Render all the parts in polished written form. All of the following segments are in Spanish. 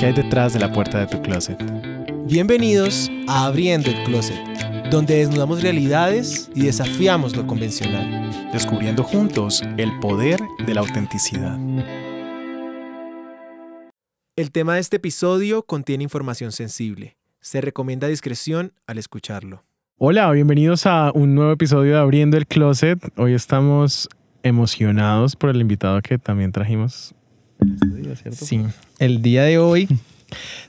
hay detrás de la puerta de tu closet. Bienvenidos a Abriendo el Closet, donde desnudamos realidades y desafiamos lo convencional. Descubriendo juntos el poder de la autenticidad. El tema de este episodio contiene información sensible. Se recomienda discreción al escucharlo. Hola, bienvenidos a un nuevo episodio de Abriendo el Closet. Hoy estamos emocionados por el invitado que también trajimos. Sí, el día de hoy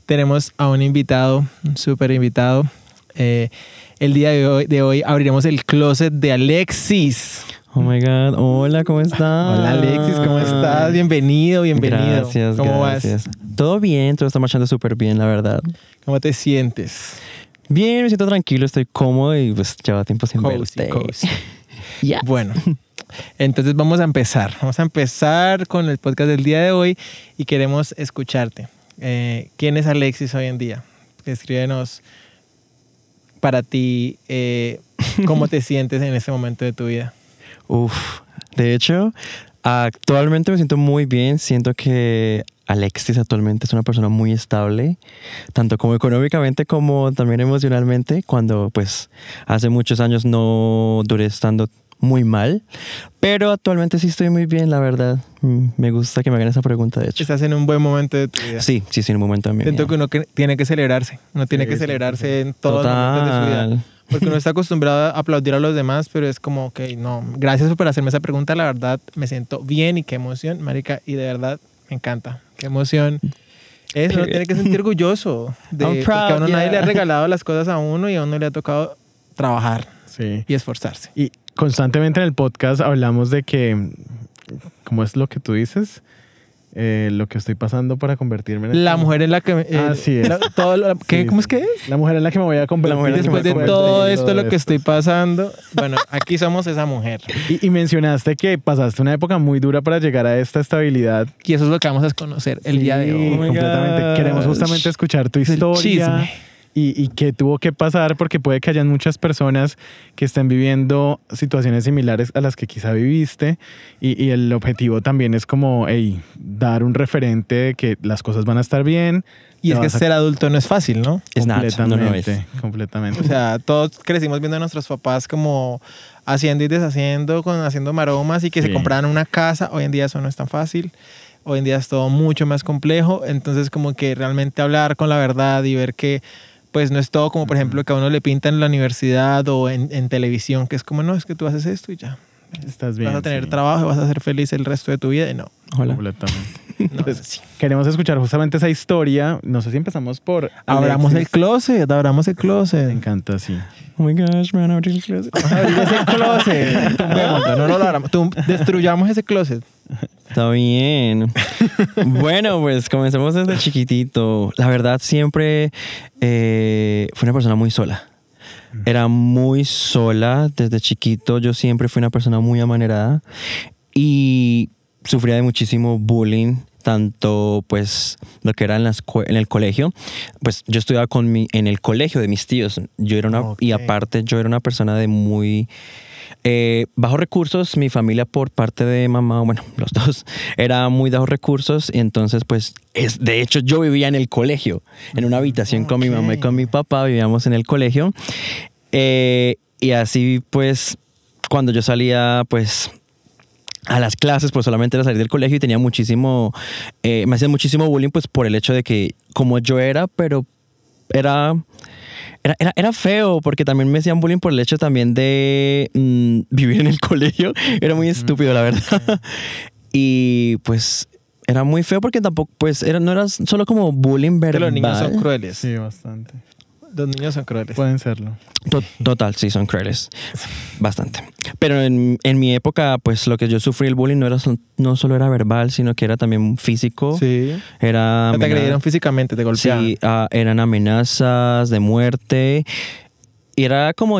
tenemos a un invitado, un súper invitado. El día de hoy abriremos el closet de Alexis. Oh my God, hola, ¿cómo estás? Hola Alexis, ¿cómo estás? Bienvenido. Gracias, ¿Cómo gracias. vas? Todo bien, todo está marchando súper bien, la verdad. ¿Cómo te sientes? Bien, me siento tranquilo, estoy cómodo y pues lleva tiempo sin verte. Cozy. Yes. Bueno, entonces vamos a empezar. Vamos a empezar con el podcast del día de hoy y queremos escucharte. ¿Quién es Alexis hoy en día? Escríbenos para ti cómo te sientes en este momento de tu vida. De hecho, actualmente me siento muy bien. Siento que Alexis actualmente es una persona muy estable, tanto como económicamente como también emocionalmente, cuando pues hace muchos años no duré estando muy mal, pero actualmente sí estoy muy bien, la verdad. Me gusta que me hagan esa pregunta, de hecho. Estás en un buen momento de tu vida. Sí, en un momento de mi vida. Siento que uno tiene que celebrarse. Uno tiene que celebrarse en todos los momentos de su vida. Porque uno está acostumbrado a aplaudir a los demás, pero es como, ok, no. Gracias por hacerme esa pregunta. La verdad, me siento bien y qué emoción, marica. Y de verdad, me encanta. Qué emoción. Uno tiene que sentir orgulloso. Porque a uno nadie le ha regalado las cosas a uno y a uno le ha tocado trabajar y esforzarse. Y constantemente en el podcast hablamos de que, ¿cómo es lo que tú dices? Lo que estoy pasando para convertirme en... La mujer en la que... así es. ¿Cómo es que es? La mujer en la que me voy a convertir. Después de todo esto, lo que estoy pasando, bueno, aquí somos esa mujer. Y mencionaste que pasaste una época muy dura para llegar a esta estabilidad. Y eso es lo que vamos a conocer el día de hoy. Completamente. Queremos justamente escuchar tu historia. Chisme. Y qué tuvo que pasar, porque puede que hayan muchas personas que estén viviendo situaciones similares a las que quizá viviste, y el objetivo también es como dar un referente de que las cosas van a estar bien. Y es que ser adulto no es fácil, ¿no? Completamente. O sea, todos crecimos viendo a nuestros papás como haciendo y deshaciendo, haciendo maromas y que se compraran una casa. Hoy en día eso no es tan fácil. Hoy en día es todo mucho más complejo. Entonces como que realmente hablar con la verdad y ver que pues no es todo como, por ejemplo, que a uno le pintan en la universidad o en televisión, que es como, no, es que tú haces esto y ya. Estás bien. Vas a tener trabajo y vas a ser feliz el resto de tu vida. Y no. Hola. Completamente. No, pues, sí. Queremos escuchar justamente esa historia. No sé si empezamos por... Abramos el closet. Me encanta, sí. Oh my gosh, me van a abrir el closet. Abrir ese closet. No lo abramos. Destruyamos ese closet. Está bien. Bueno, pues comencemos desde chiquitito. La verdad, siempre fui una persona muy sola. Era muy sola desde chiquito. Yo siempre fui una persona muy amanerada y sufría de muchísimo bullying, tanto pues lo que era en el colegio. Pues yo estudiaba en el colegio de mis tíos. Y aparte yo era una persona de muy bajos recursos. Mi familia por parte de mamá, bueno, los dos, era muy bajos recursos, y entonces pues de hecho yo vivía en el colegio, en una habitación con mi mamá y con mi papá, vivíamos en el colegio, y así pues cuando yo salía pues a las clases, pues solamente era salir del colegio y tenía muchísimo, me hacían muchísimo bullying pues por el hecho de que como yo era, pero era feo, porque también me hacían bullying por el hecho también de vivir en el colegio. Era muy estúpido, la verdad. Y pues era muy feo porque tampoco, pues no era solo como bullying verbal. Los niños son crueles. Sí, bastante. Los niños son crueles. Pueden serlo. Total, sí, son crueles. Bastante. Pero en mi época, pues lo que yo sufrí el bullying no solo era verbal, sino que era también físico. Sí. Te agredieron físicamente, te golpeaban. Sí, eran amenazas de muerte. Y era como,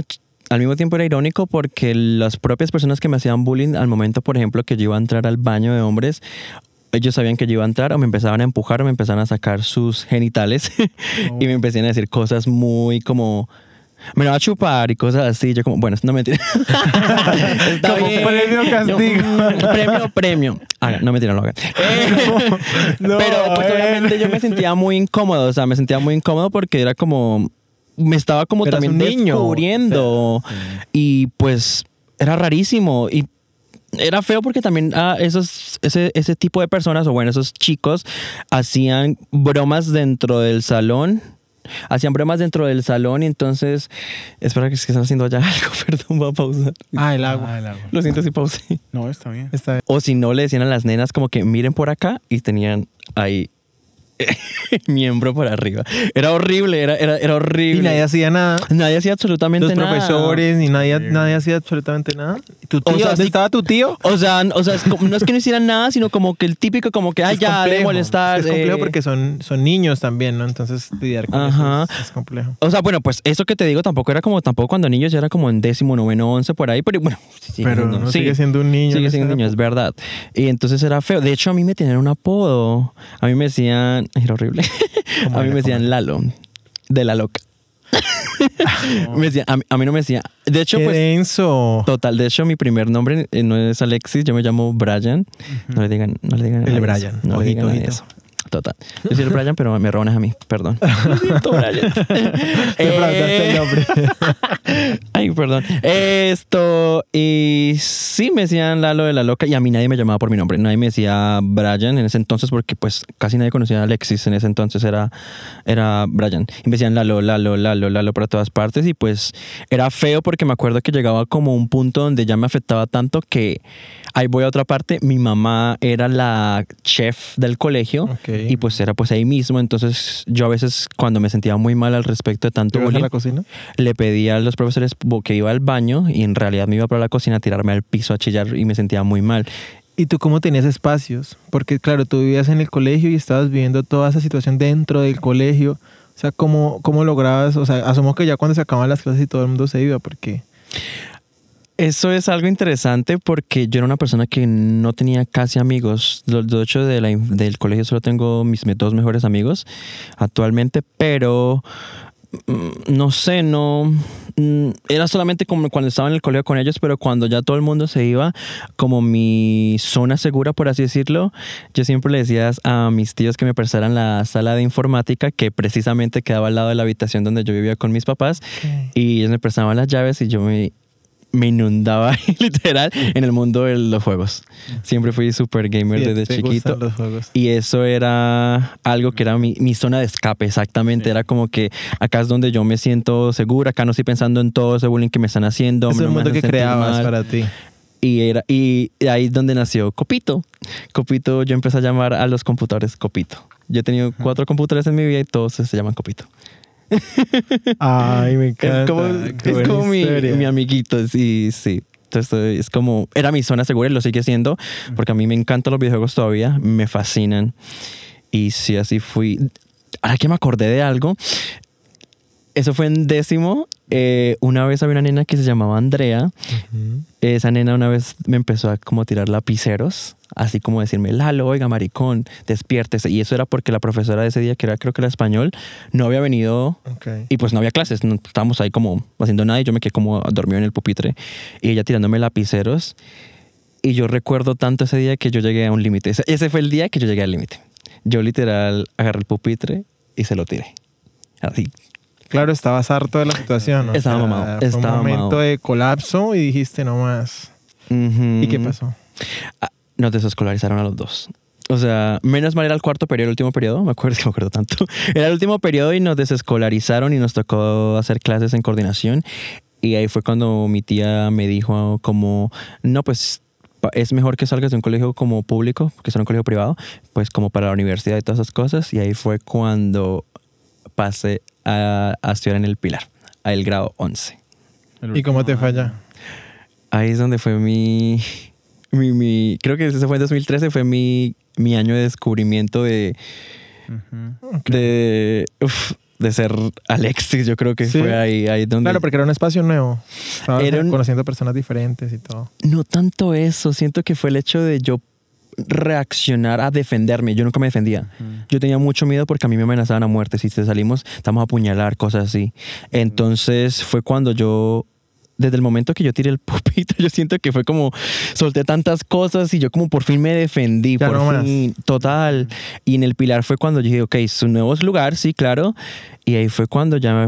al mismo tiempo era irónico, porque las propias personas que me hacían bullying, al momento, por ejemplo, que yo iba a entrar al baño de hombres, ellos sabían que yo iba a entrar, o me empezaban a empujar, o me empezaban a sacar sus genitales y me empezaban a decir cosas muy como, me lo va a chupar y cosas así. Yo como, bueno, no mentira. Está como bien. premio castigo. Premio. No me tiran, lo hagan. Pero pues obviamente yo me sentía muy incómodo, o sea, me sentía muy incómodo porque era como, me estaba como Eras también un niño. descubriendo y pues era rarísimo y era feo porque también ese tipo de personas, o bueno, esos chicos hacían bromas dentro del salón. Hacían bromas dentro del salón y entonces... Espera, que es que están haciendo allá algo. Perdón, voy a pausar. El agua. Lo siento si pausé. No, está bien. Está bien. O si no, le decían a las nenas como que miren por acá y tenían ahí el miembro por arriba. Era horrible, era horrible. Y nadie hacía nada. Nadie hacía absolutamente Los nada. profesores, ni nadie hacía absolutamente nada. ¿Tu tío? O sea, ¿Dónde sí- estaba tu tío? O sea, es como, no es que no hicieran nada, sino como que el típico, como que, ay, Es ya, de complejo. molestar. Es complejo porque son niños también, ¿no? Entonces lidiar con Ajá. eso es complejo. O sea, bueno, pues eso que te digo tampoco era como, tampoco cuando niños, ya era como en 10º, 9º, 11 por ahí, pero bueno. Pero no sigue siendo un niño. Sigue en siendo esa niño, es época. verdad. Y entonces era feo. De hecho, a mí me tenían un apodo. A mí me decían, era horrible. A mí me decían Lalo, de la loca. Me decían, a mí no me decían. De hecho, ¡Qué pues, denso! total, de hecho, mi primer nombre no es Alexis, yo me llamo Brian. No le digan nada El de Brian. eso. No le Ojito, digan nada de ojito. eso. Total. Yo soy el Brian, pero me roban a mí. Perdón. Lo siento, Brian. Te fraudaste el nombre. Ay, perdón. Y sí me decían Lalo de la loca y a mí nadie me llamaba por mi nombre. Nadie me decía Brian en ese entonces porque pues casi nadie conocía a Alexis en ese entonces. Era Brian. Y me decían Lalo para todas partes y pues era feo porque me acuerdo que llegaba como un punto donde ya me afectaba tanto que ahí voy a otra parte. Mi mamá era la chef del colegio. Ok. Y pues era pues ahí mismo, entonces yo a veces cuando me sentía muy mal al respecto de tanto ¿Te vas a bullying, la cocina? le pedía a los profesores que iba al baño y en realidad me iba para la cocina a tirarme al piso a chillar y me sentía muy mal. ¿Y tú cómo tenías espacios? Porque claro, tú vivías en el colegio y estabas viviendo toda esa situación dentro del colegio. O sea, ¿cómo lograbas? O sea, asumo que ya cuando se acababan las clases y todo el mundo se iba, porque... Eso es algo interesante porque yo era una persona que no tenía casi amigos. De hecho, del colegio solo tengo mis dos mejores amigos actualmente, pero no sé, era solamente como cuando estaba en el colegio con ellos, pero cuando ya todo el mundo se iba, como mi zona segura, por así decirlo, yo siempre le decía a mis tíos que me prestaran la sala de informática, que precisamente quedaba al lado de la habitación donde yo vivía con mis papás, y ellos me prestaban las llaves y yo me inundaba literal en el mundo de los juegos. Siempre fui super gamer desde chiquito. Los juegos. Y eso era algo que era mi zona de escape, exactamente. Sí. Era como que acá es donde yo me siento segura, acá no estoy pensando en todo ese bullying que me están haciendo. Es el mundo que creabas mal. Para ti. Y ahí es donde nació Copito. Copito, yo empecé a llamar a los computadores Copito. Yo he tenido 4 computadores en mi vida y todos se llaman Copito. Ay, me encanta. Es como mi amiguito, sí. Entonces es como, era mi zona segura y lo sigue siendo, porque a mí me encantan los videojuegos todavía, me fascinan. Y sí, así fui. Ahora que me acordé de algo, eso fue en 10º. Una vez había una nena que se llamaba Andrea. Esa nena una vez me empezó a como tirar lapiceros, así como decirme, Lalo, oiga, maricón, despiértese. Y eso era porque la profesora de ese día, que creo que era español, no había venido y pues no había clases. No, estábamos ahí como haciendo nada y yo me quedé como dormido en el pupitre y ella tirándome lapiceros. Y yo recuerdo tanto ese día que yo llegué a un límite. Ese fue el día que yo llegué al límite. Yo literal agarré el pupitre y se lo tiré. Así. Claro, estabas harto de la situación, ¿no? Estaba mamado. Fue un momento de colapso y dijiste no más. ¿Y qué pasó? Nos desescolarizaron a los dos. O sea, menos mal era el cuarto periodo, el último periodo. Me acuerdo tanto. Era el último periodo y nos desescolarizaron y nos tocó hacer clases en coordinación. Y ahí fue cuando mi tía me dijo como, no, pues es mejor que salgas de un colegio como público, que sea un colegio privado, pues como para la universidad y todas esas cosas. Y ahí fue cuando pasé a estudiar en el Pilar, al grado 11. ¿Y cómo te falla? Ahí es donde fue creo que ese fue en 2013, fue mi año de descubrimiento de ser Alexis. Yo creo que sí. Fue ahí donde... Claro, porque era un espacio nuevo. Estabas conociendo personas diferentes y todo. No tanto eso, siento que fue el hecho de yo reaccionar a defenderme. Yo nunca me defendía. Yo tenía mucho miedo porque a mí me amenazaban a muerte. Si salimos, estamos a apuñalar, cosas así. Entonces fue cuando yo desde el momento que yo tiré el pupito, yo siento que fue como, solté tantas cosas y yo como por fin me defendí, ya por no fin, total. Y en el Pilar fue cuando yo dije, ok, es un nuevo lugar, sí, claro. Y ahí fue cuando ya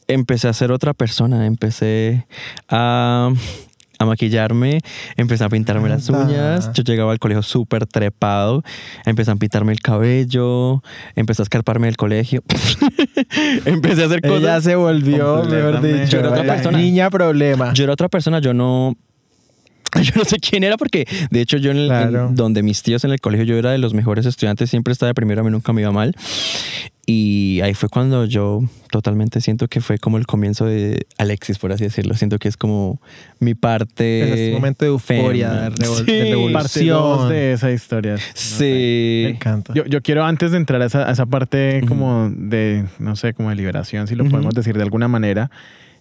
empecé a ser otra persona, empecé a maquillarme, empecé a pintarme las uñas. Yo llegaba al colegio súper trepado, empecé a pintarme el cabello, empecé a escarparme del colegio. Empecé a hacer cosas. Ella se volvió, mejor dicho, yo era otra persona. Niña problema. Yo era otra persona, yo no sé quién era porque de hecho yo en donde mis tíos en el colegio yo era de los mejores estudiantes, siempre estaba de primero, a mí nunca me iba mal. Y ahí fue cuando yo totalmente siento que fue como el comienzo de Alexis, por así decirlo. Siento que es como mi parte... Es un momento de euforia, de revolución. Parte 2 de esa historia. Sí. Me encanta. Yo quiero, antes de entrar a esa parte como de, no sé, como de liberación, si lo podemos decir de alguna manera,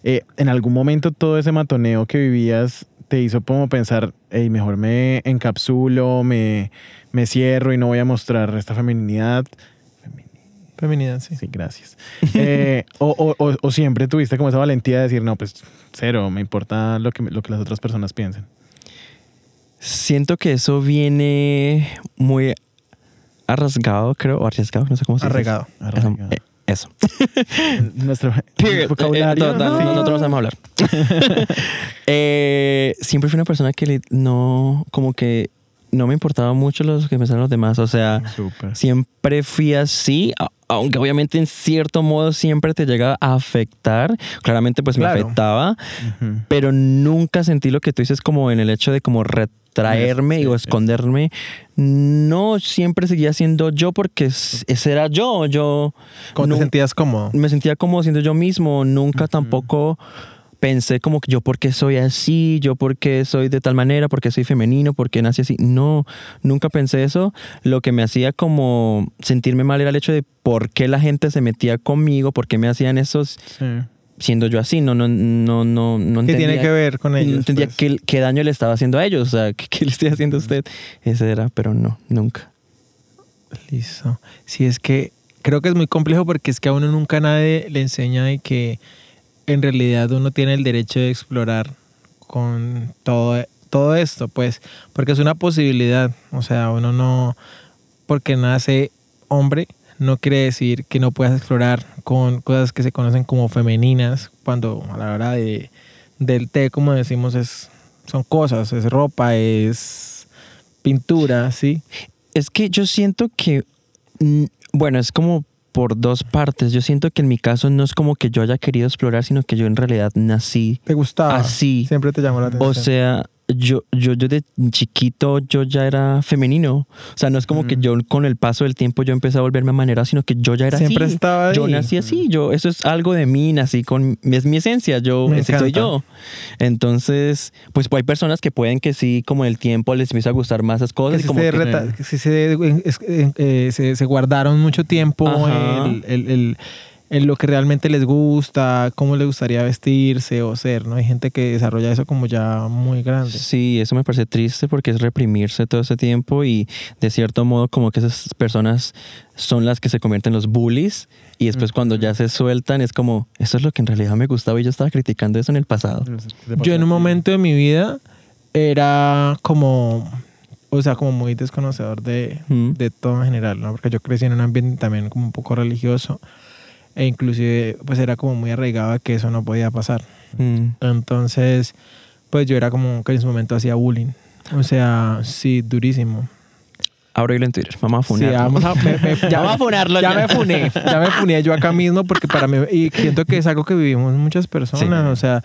en algún momento todo ese matoneo que vivías te hizo como pensar, hey, mejor me encapsulo, me cierro y no voy a mostrar esta feminidad. Feminidad, sí. Sí, gracias. O siempre tuviste como esa valentía de decir, no, pues cero, me importa lo que las otras personas piensen. Siento que eso viene muy arriesgado, creo, o arriesgado, no sé cómo se dice. Arregado. Eso. Nuestro vocabulario. Nosotros no sabemos hablar. Siempre fui una persona que como que no me importaba mucho lo que pensaban los demás. O sea, siempre fui así, aunque obviamente en cierto modo siempre te llega a afectar. Claramente pues me afectaba, pero nunca sentí lo que tú dices como en el hecho de como retraerme o esconderme. No, siempre seguía siendo yo porque ese era yo. ¿Cómo te sentías cómodo? Me sentía cómodo siendo yo mismo. Nunca tampoco pensé como que yo por qué soy así, yo por qué soy de tal manera, por qué soy femenino, por qué nací así. No, nunca pensé eso. Lo que me hacía como sentirme mal era el hecho de por qué la gente se metía conmigo, por qué me hacían esos... siendo yo así, no entendía. ¿Qué tiene que ver con ellos? No entendía pues? qué daño le estaba haciendo a ellos, o sea, qué le estoy haciendo a usted. Ese era, pero no, nunca. Listo. Sí, es que creo que es muy complejo porque es que a uno nunca nadie le enseña de que en realidad uno tiene el derecho de explorar con todo esto, pues, porque es una posibilidad. O sea, uno no, porque nace hombre, no quiere decir que no puedas explorar con cosas que se conocen como femeninas, cuando a la hora del té, como decimos, son cosas, es ropa, es pintura, ¿sí? Es que yo siento que, bueno, es como por dos partes. Yo siento que en mi caso no es como que yo haya querido explorar, sino que yo en realidad nací. ¿Te gustaba? Así. Siempre te llamó la atención. O sea, yo de chiquito yo ya era femenino. O sea, no es como que yo con el paso del tiempo yo empecé a volverme a manera, sino que yo ya era siempre así. Estaba ahí. Yo nací así. Eso es algo de mí, nací es mi esencia. Ese soy yo. Entonces, pues hay personas que pueden que sí, como el tiempo les empieza a gustar más esas cosas. Que se guardaron mucho tiempo en lo que realmente les gusta, cómo les gustaría vestirse o ser, ¿no? Hay gente que desarrolla eso como ya muy grande. Sí, eso me parece triste porque es reprimirse todo ese tiempo y de cierto modo como que esas personas son las que se convierten en los bullies y después cuando ya se sueltan es como, eso es lo que en realidad me gustaba y yo estaba criticando eso en el pasado. Yo en un momento de mi vida era como... O sea, como muy desconocedor de todo en general, ¿no? Porque yo crecí en un ambiente también como un poco religioso e inclusive pues era como muy arraigado a que eso no podía pasar. Entonces, pues yo era como que en su momento hacía bullying. O sea, sí, durísimo. Abro hilo en Twitter, vamos a funarlo. Sí, vamos a funarlo. Ya me funé yo acá mismo porque para mí, y siento que es algo que vivimos muchas personas, o sea,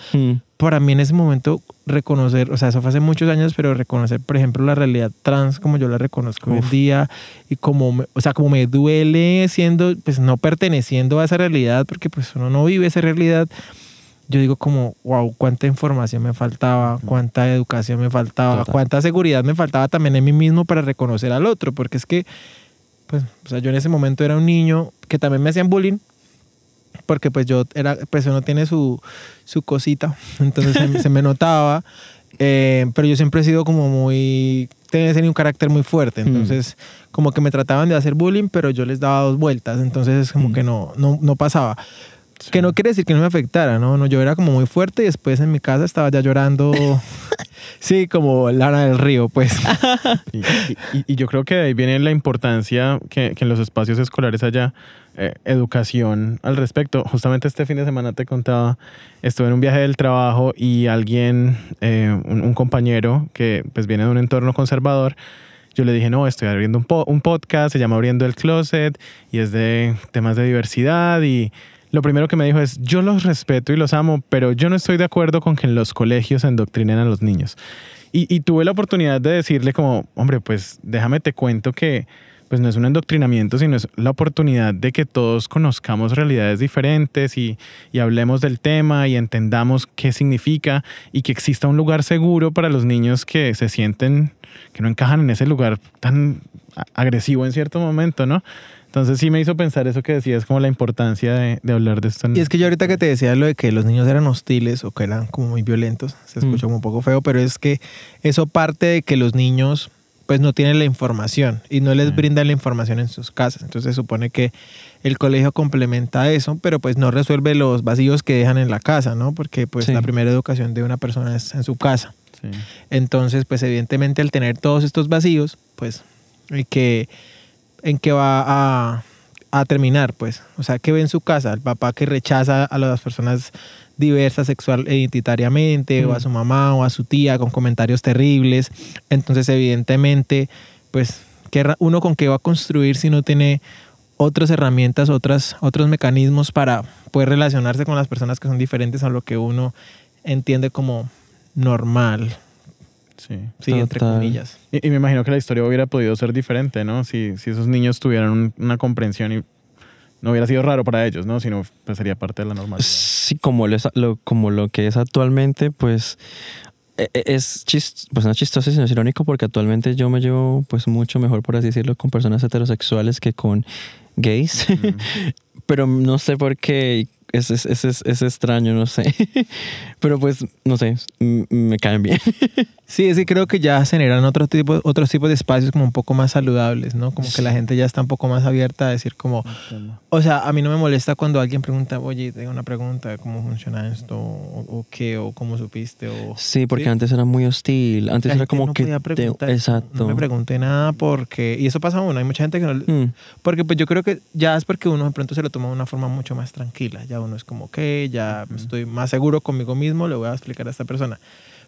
para mí en ese momento reconocer, o sea, eso fue hace muchos años, pero reconocer, por ejemplo, la realidad trans como yo la reconozco hoy en día y como, o sea, como me duele siendo, pues no perteneciendo a esa realidad porque pues uno no vive esa realidad. Yo digo como, wow, cuánta información me faltaba, cuánta educación me faltaba, cuánta seguridad me faltaba también en mí mismo para reconocer al otro, porque es que, pues, o sea, yo en ese momento era un niño que también me hacían bullying, porque pues yo era, pues uno tiene su cosita, entonces se me notaba, pero yo siempre he sido como muy, tenía un carácter muy fuerte, entonces como que me trataban de hacer bullying, pero yo les daba 2 vueltas, entonces como que no pasaba. Que no quiere decir que no me afectara, ¿no? No, yo era como muy fuerte y después en mi casa estaba ya llorando. Sí, como Lana del Río, pues. Y yo creo que de ahí viene la importancia que en los espacios escolares haya educación al respecto. Justamente este fin de semana te contaba, estuve en un viaje del trabajo y alguien, un compañero que pues viene de un entorno conservador, yo le dije, no, estoy abriendo un podcast, se llama Abriendo el Closet y es de temas de diversidad y lo primero que me dijo es, yo los respeto y los amo, pero yo no estoy de acuerdo con que en los colegios se endoctrinen a los niños. Y tuve la oportunidad de decirle como, hombre, pues déjame te cuento que pues no es un endoctrinamiento, sino es la oportunidad de que todos conozcamos realidades diferentes y hablemos del tema y entendamos qué significa y que exista un lugar seguro para los niños que se sienten, que no encajan en ese lugar tan agresivo en cierto momento, ¿no? Entonces sí me hizo pensar eso que decías, como la importancia de hablar de esto. Y es que yo ahorita que te decía lo de que los niños eran hostiles o que eran como muy violentos, se escuchó como un poco feo, pero es que eso parte de que los niños pues no tienen la información y no les brindan la información en sus casas. Entonces se supone que el colegio complementa eso, pero pues no resuelve los vacíos que dejan en la casa, ¿no? Porque pues la primera educación de una persona es en su casa. Sí. Entonces pues evidentemente al tener todos estos vacíos, pues ¿en qué va a terminar? Pues, o sea, ¿qué ve en su casa? El papá que rechaza a las personas diversas sexual e identitariamente, o a su mamá o a su tía con comentarios terribles. Entonces, evidentemente, pues, ¿uno con qué va a construir si no tiene otras herramientas, otros mecanismos para poder relacionarse con las personas que son diferentes a lo que uno entiende como normal? Sí, entre comillas. Y me imagino que la historia hubiera podido ser diferente, ¿no? Si esos niños tuvieran una comprensión y no hubiera sido raro para ellos, ¿no? Sino pues sería parte de la normalidad. Sí, como lo que es actualmente, pues pues no es chistoso, sino es irónico, porque actualmente yo me llevo pues mucho mejor, por así decirlo, con personas heterosexuales que con gays. Pero no sé por qué. Es extraño, no sé. Pero pues, no sé, me caen bien. Sí, creo que ya se generan otros tipos de espacios como un poco más saludables, ¿no? Como que la gente ya está un poco más abierta a decir como... O sea, a mí no me molesta cuando alguien pregunta, oye, tengo una pregunta, ¿cómo funciona esto? ¿O qué? ¿O cómo supiste? Sí, porque antes era muy hostil. Antes era como no que... Exacto. No me pregunté nada porque... Y eso pasa a uno. Hay mucha gente que no... Porque pues yo creo que ya es porque uno de pronto se lo toma de una forma mucho más tranquila. Ya uno es como, ok, ya estoy más seguro conmigo mismo, le voy a explicar a esta persona.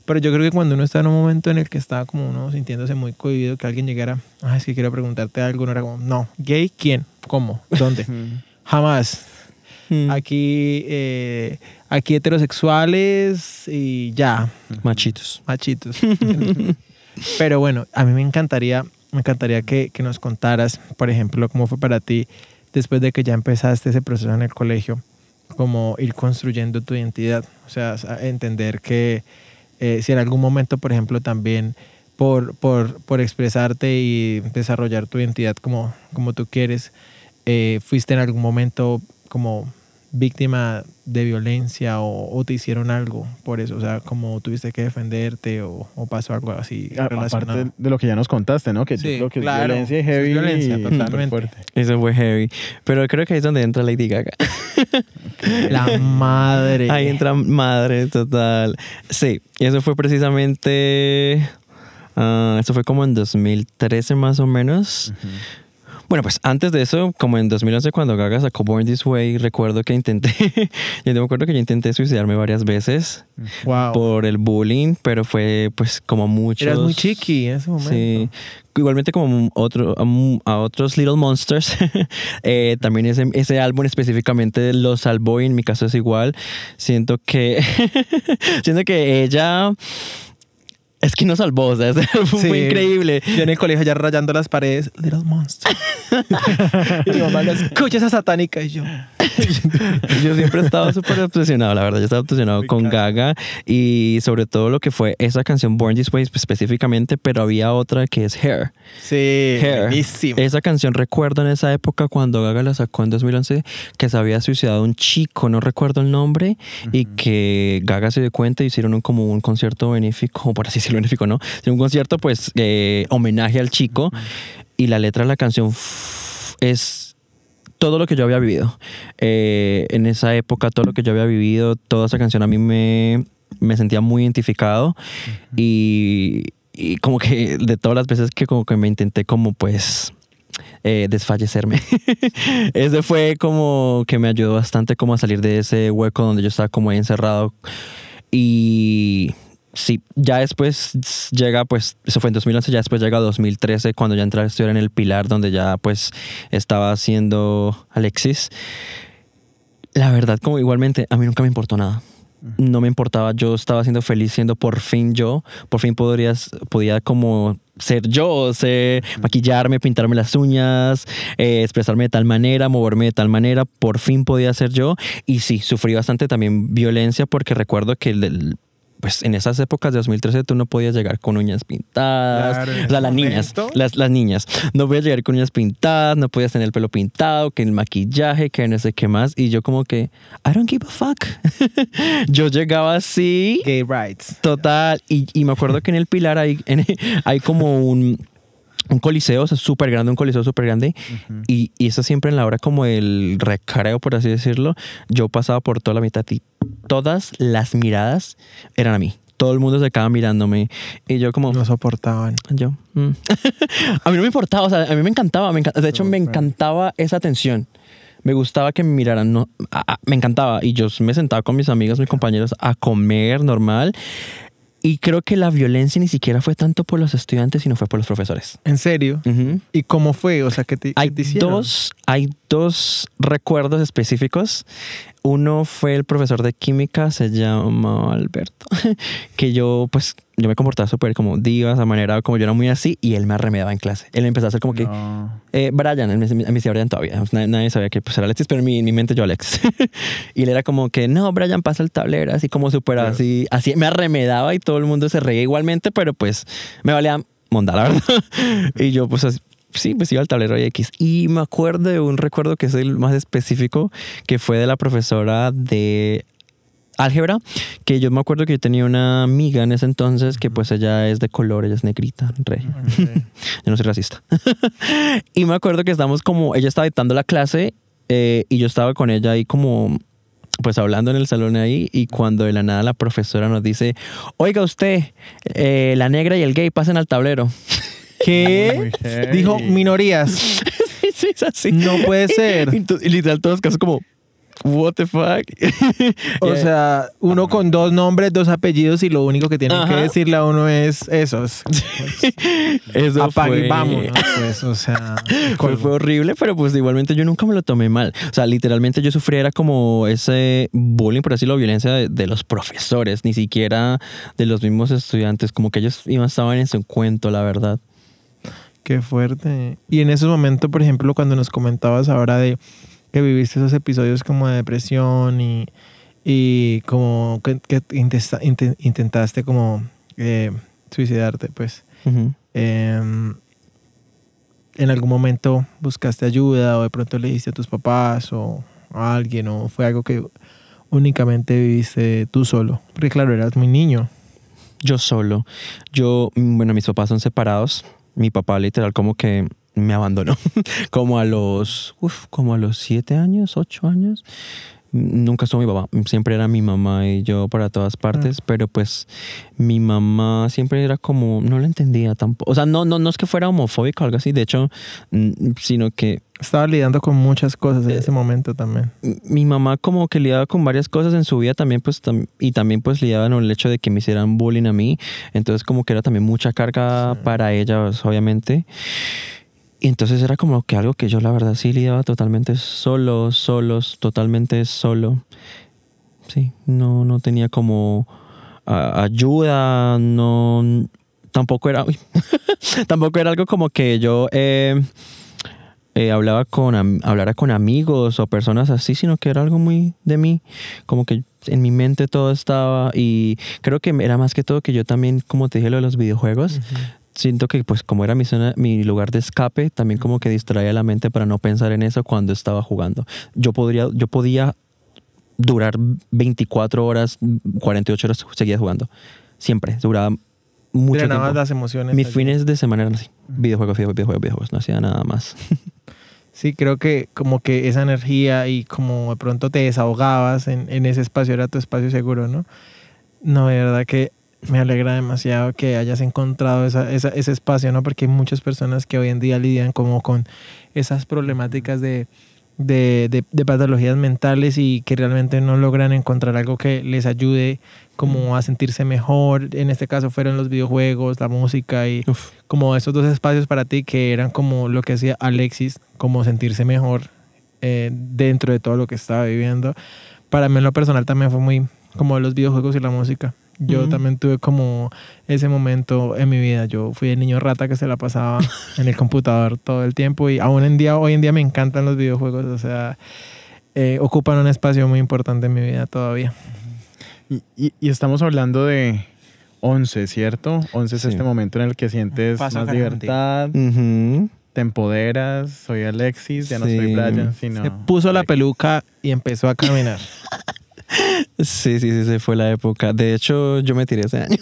Pero yo creo que cuando uno está en un momento en el que está como uno sintiéndose muy cohibido, que alguien llegara, es que quiero preguntarte algo, no era como, no, ¿gay? ¿Quién? ¿Cómo? ¿Dónde? Jamás. Aquí heterosexuales y ya. Machitos. Pero bueno, a mí me encantaría que nos contaras, por ejemplo, cómo fue para ti después de que ya empezaste ese proceso en el colegio, como ir construyendo tu identidad. O sea, entender que si en algún momento, por ejemplo, también por expresarte y desarrollar tu identidad como tú quieres, fuiste en algún momento como víctima de violencia o te hicieron algo por eso, o sea, como tuviste que defenderte o pasó algo así relacionado. Aparte de lo que ya nos contaste, ¿no? Que sí, yo creo que claro, es violencia y heavy. Es violencia, totalmente. Fuerte. Eso fue heavy. Pero creo que ahí es donde entra Lady Gaga. La madre. Ahí entra madre, total. Sí, y eso fue precisamente... eso fue como en 2013 más o menos. Bueno, pues antes de eso, como en 2011 cuando Gaga sacó Born This Way, recuerdo que yo me acuerdo que yo intenté suicidarme varias veces por el bullying, pero fue pues como muchos... Eras muy chiqui en ese momento. Sí, igualmente como a otros Little Monsters. También ese álbum específicamente lo salvó y en mi caso es igual. Siento que ella... Es que nos salvó, o sea, fue increíble. Yo en el colegio ya rayando las paredes, Little Monster. Y mi mamá, escucha esa satánica. Y yo siempre he estado súper obsesionado, la verdad. Yo estaba obsesionado con Gaga y sobre todo lo que fue esa canción Born This Way específicamente, pero había otra que es Hair. Sí, Hair. buenísimo. Esa canción recuerdo en esa época cuando Gaga la sacó en 2011 que se había suicidado un chico, no recuerdo el nombre, y que Gaga se dio cuenta y hicieron como un concierto benéfico, por así decirlo, benéfico, ¿no? Un concierto pues homenaje al chico y la letra de la canción es todo lo que yo había vivido. En esa época, todo lo que yo había vivido, toda esa canción a mí me sentía muy identificado. Y como que de todas las veces que como que me intenté como pues desfallecerme. Ese fue como que me ayudó bastante como a salir de ese hueco donde yo estaba como ahí encerrado. Y sí, ya después llega, pues, eso fue en 2011, ya después llega 2013, cuando ya entré a estudiar en el Pilar, donde ya, pues, estaba haciendo Alexis. La verdad, como igualmente, a mí nunca me importó nada. No me importaba, yo estaba siendo feliz siendo por fin yo. Por fin podía como ser yo, maquillarme, pintarme las uñas, expresarme de tal manera, moverme de tal manera. Por fin podía ser yo. Y sí, sufrí bastante también violencia porque recuerdo que pues en esas épocas de 2013 tú no podías llegar con uñas pintadas. Claro, o sea, las niñas, las niñas. No podías llegar con uñas pintadas, no podías tener el pelo pintado, que el maquillaje, que no sé qué más. Y yo como que, I don't give a fuck. Yo llegaba así. Gay rights. Total. Y me acuerdo que en el Pilar hay como un coliseo, o sea, súper grande, un coliseo súper grande. Y eso siempre en la hora como el recreo, por así decirlo, yo pasaba por toda la mitad y todas las miradas eran a mí. Todo el mundo se quedaba mirándome y yo como... No soportaban. Yo... A mí no me importaba, o sea, a mí me encantaba. De hecho, me encantaba esa atención. Me gustaba que me miraran, no, me encantaba. Y yo me sentaba con mis amigos, mis compañeros a comer normal. Y creo que la violencia ni siquiera fue tanto por los estudiantes, sino fue por los profesores. ¿En serio? ¿Y cómo fue? O sea, ¿qué te hicieron? Hay dos recuerdos específicos. Uno fue el profesor de química, se llama Alberto, que yo me comportaba súper como diva, esa manera, como yo era muy así, y él me arremedaba en clase. Él empezó a hacer como que, Brian, él me decía Brian todavía, nadie sabía que pues, era Alexis, pero en mi mente yo Alex. Y él era como que, no, Brian, pasa el tablero, así como súper así, me arremedaba y todo el mundo se reía igualmente, pero pues me valía monda, la verdad. Y yo pues así, sí, pues iba al tablero y X. Y me acuerdo de un recuerdo que es el más específico, que fue de la profesora de álgebra, que yo me acuerdo que yo tenía una amiga en ese entonces que pues ella es de color, ella es negrita, rey. Okay. Yo no soy racista. Y me acuerdo que estábamos como, ella estaba dictando la clase y yo estaba con ella ahí como pues hablando en el salón ahí, y cuando de la nada la profesora nos dice, oiga usted, la negra y el gay pasen al tablero. ¿Qué? Dijo minorías. Sí, es así. No puede ser. Y literal todos casos como, what the fuck. O sea, uno con dos nombres, dos apellidos, y lo único que tienen que decirle a uno es esos. Eso apague y vamos, ¿no? Pues, o sea, fue horrible, pero pues igualmente yo nunca me lo tomé mal. O sea, literalmente yo sufrí era como ese bullying, por decirlo, violencia de los profesores, ni siquiera de los mismos estudiantes, como que ellos estaban en su cuento, la verdad. Qué fuerte. Y en esos momentos, por ejemplo, cuando nos comentabas ahora de que viviste esos episodios como de depresión y como que intentaste como suicidarte, pues. ¿En algún momento buscaste ayuda o de pronto le dijiste a tus papás o a alguien, o fue algo que únicamente viviste tú solo? Porque claro, eras muy niño. Yo solo. Bueno, mis papás son separados. Mi papá literal como que me abandonó como a los 7 años, 8 años. Nunca estuvo mi papá, siempre era mi mamá y yo para todas partes, pero pues mi mamá siempre era como, no lo entendía tampoco. O sea, no es que fuera homofóbico o algo así, de hecho, sino que... Estaba lidiando con muchas cosas en ese momento también. Mi mamá como que lidiaba con varias cosas en su vida también, pues, y también pues lidiaba con el hecho de que me hicieran bullying a mí, entonces como que era también mucha carga para ella, pues, obviamente. Y entonces era como que algo que yo la verdad sí lidiaba totalmente totalmente solo. Sí, no tenía como ayuda, tampoco era algo como que yo hablara con amigos o personas así, sino que era algo muy de mí, como que en mi mente todo estaba, y creo que era más que todo que yo también, como te dije, lo de los videojuegos, siento que pues como era mi lugar de escape, también como que distraía la mente para no pensar en eso cuando estaba jugando. Yo podía durar 24 horas, 48 horas seguidas jugando. Siempre, duraba mucho tiempo. Las emociones. Mis fines de semana eran así. Videojuegos, no hacía nada más. Sí, creo que como que esa energía y como de pronto te desahogabas en ese espacio, era tu espacio seguro, ¿no? No, de verdad que me alegra demasiado que hayas encontrado ese espacio, ¿no? Porque hay muchas personas que hoy en día lidian como con esas problemáticas de patologías mentales y que realmente no logran encontrar algo que les ayude como a sentirse mejor. En este caso fueron los videojuegos, la música y como esos dos espacios para ti que eran como lo que hacía Alexis, como sentirse mejor dentro de todo lo que estaba viviendo. Para mí en lo personal también fue muy como los videojuegos y la música. Yo también tuve como ese momento en mi vida. Yo fui el niño rata que se la pasaba en el computador todo el tiempo y hoy en día me encantan los videojuegos. O sea, ocupan un espacio muy importante en mi vida todavía. Y estamos hablando de 11, ¿cierto? 11 es este momento en el que sientes más libertad, te empoderas, soy Alexis, ya no soy Brian, sino... Se puso la peluca y empezó a caminar. Sí, fue la época. De hecho, yo me tiré ese año.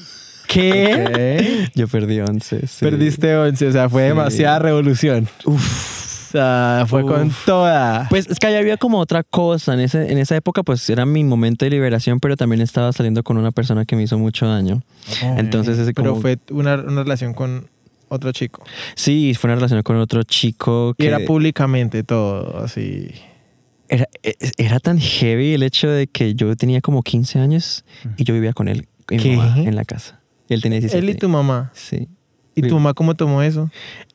¿Qué? Okay. Yo perdí 11. Sí. Perdiste 11, o sea, fue demasiada revolución. Uf. O sea, fue con toda. Pues es que ahí había como otra cosa. En esa época, pues era mi momento de liberación, pero también estaba saliendo con una persona que me hizo mucho daño. Okay. Entonces, pero fue una relación con otro chico. Sí, fue una relación con otro chico. Y era públicamente todo, así. Era tan heavy el hecho de que yo tenía como 15 años y yo vivía con él y mi mamá en la casa. Y él tenía 17. ¿Él y tu mamá? Sí. ¿Y tu mamá cómo tomó eso?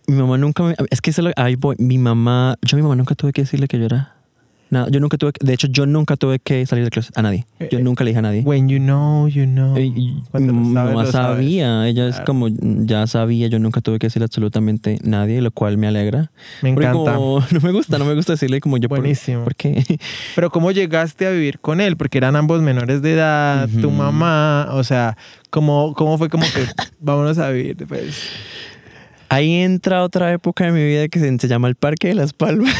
Mi mamá nunca me... Es que ahí voy. Yo a mi mamá nunca tuve que decirle que yo era... Nada, de hecho, yo nunca tuve que salir del closet a nadie. Yo nunca le dije a nadie. When you know, you know. Mi mamá sabía, ella es como, ya sabía, yo nunca tuve que decirle absolutamente a nadie, lo cual me alegra. Me encanta. Como, no me gusta decirle como yo. Buenísimo. ¿Por qué? Pero ¿cómo llegaste a vivir con él? Porque eran ambos menores de edad, tu mamá, o sea, ¿cómo fue como que vámonos a vivir después? Ahí entra otra época de mi vida que se llama el Parque de las Palmas.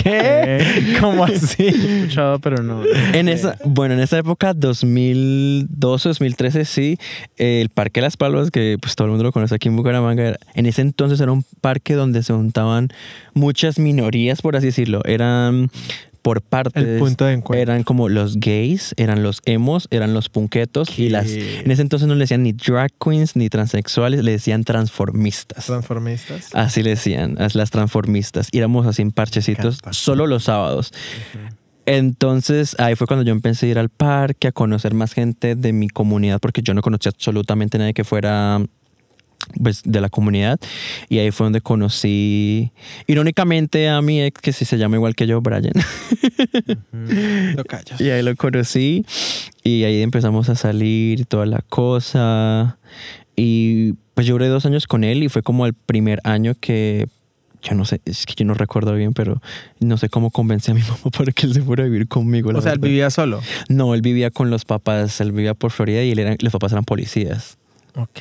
¿Qué? ¿Cómo así? He escuchado, pero no. En esa época, 2012, 2013, sí, el Parque de las Palmas, que pues todo el mundo lo conoce aquí en Bucaramanga, en ese entonces era un parque donde se juntaban muchas minorías, por así decirlo. Eran por partes. El punto de encuentro. Eran como los gays, eran los emos, eran los punquetos. ¿Qué? Y en ese entonces no le decían ni drag queens ni transexuales, le decían transformistas. ¿Transformistas? Así le decían, las transformistas. Íbamos así en parchecitos solo los sábados. Entonces ahí fue cuando yo empecé a ir al parque, a conocer más gente de mi comunidad, porque yo no conocía absolutamente a nadie que fuera pues de la comunidad, y ahí fue donde conocí irónicamente a mi ex, que sí se llama igual que yo, Brian. Lo callas. Y ahí lo conocí y ahí empezamos a salir y toda la cosa, y pues yo duré 2 años con él y fue como el primer año que yo no sé, es que yo no recuerdo bien, pero no sé cómo convencí a mi mamá para que él se fuera a vivir conmigo. O sea, ¿él vivía solo? No, él vivía con los papás, él vivía por Florida y los papás eran policías. Ok.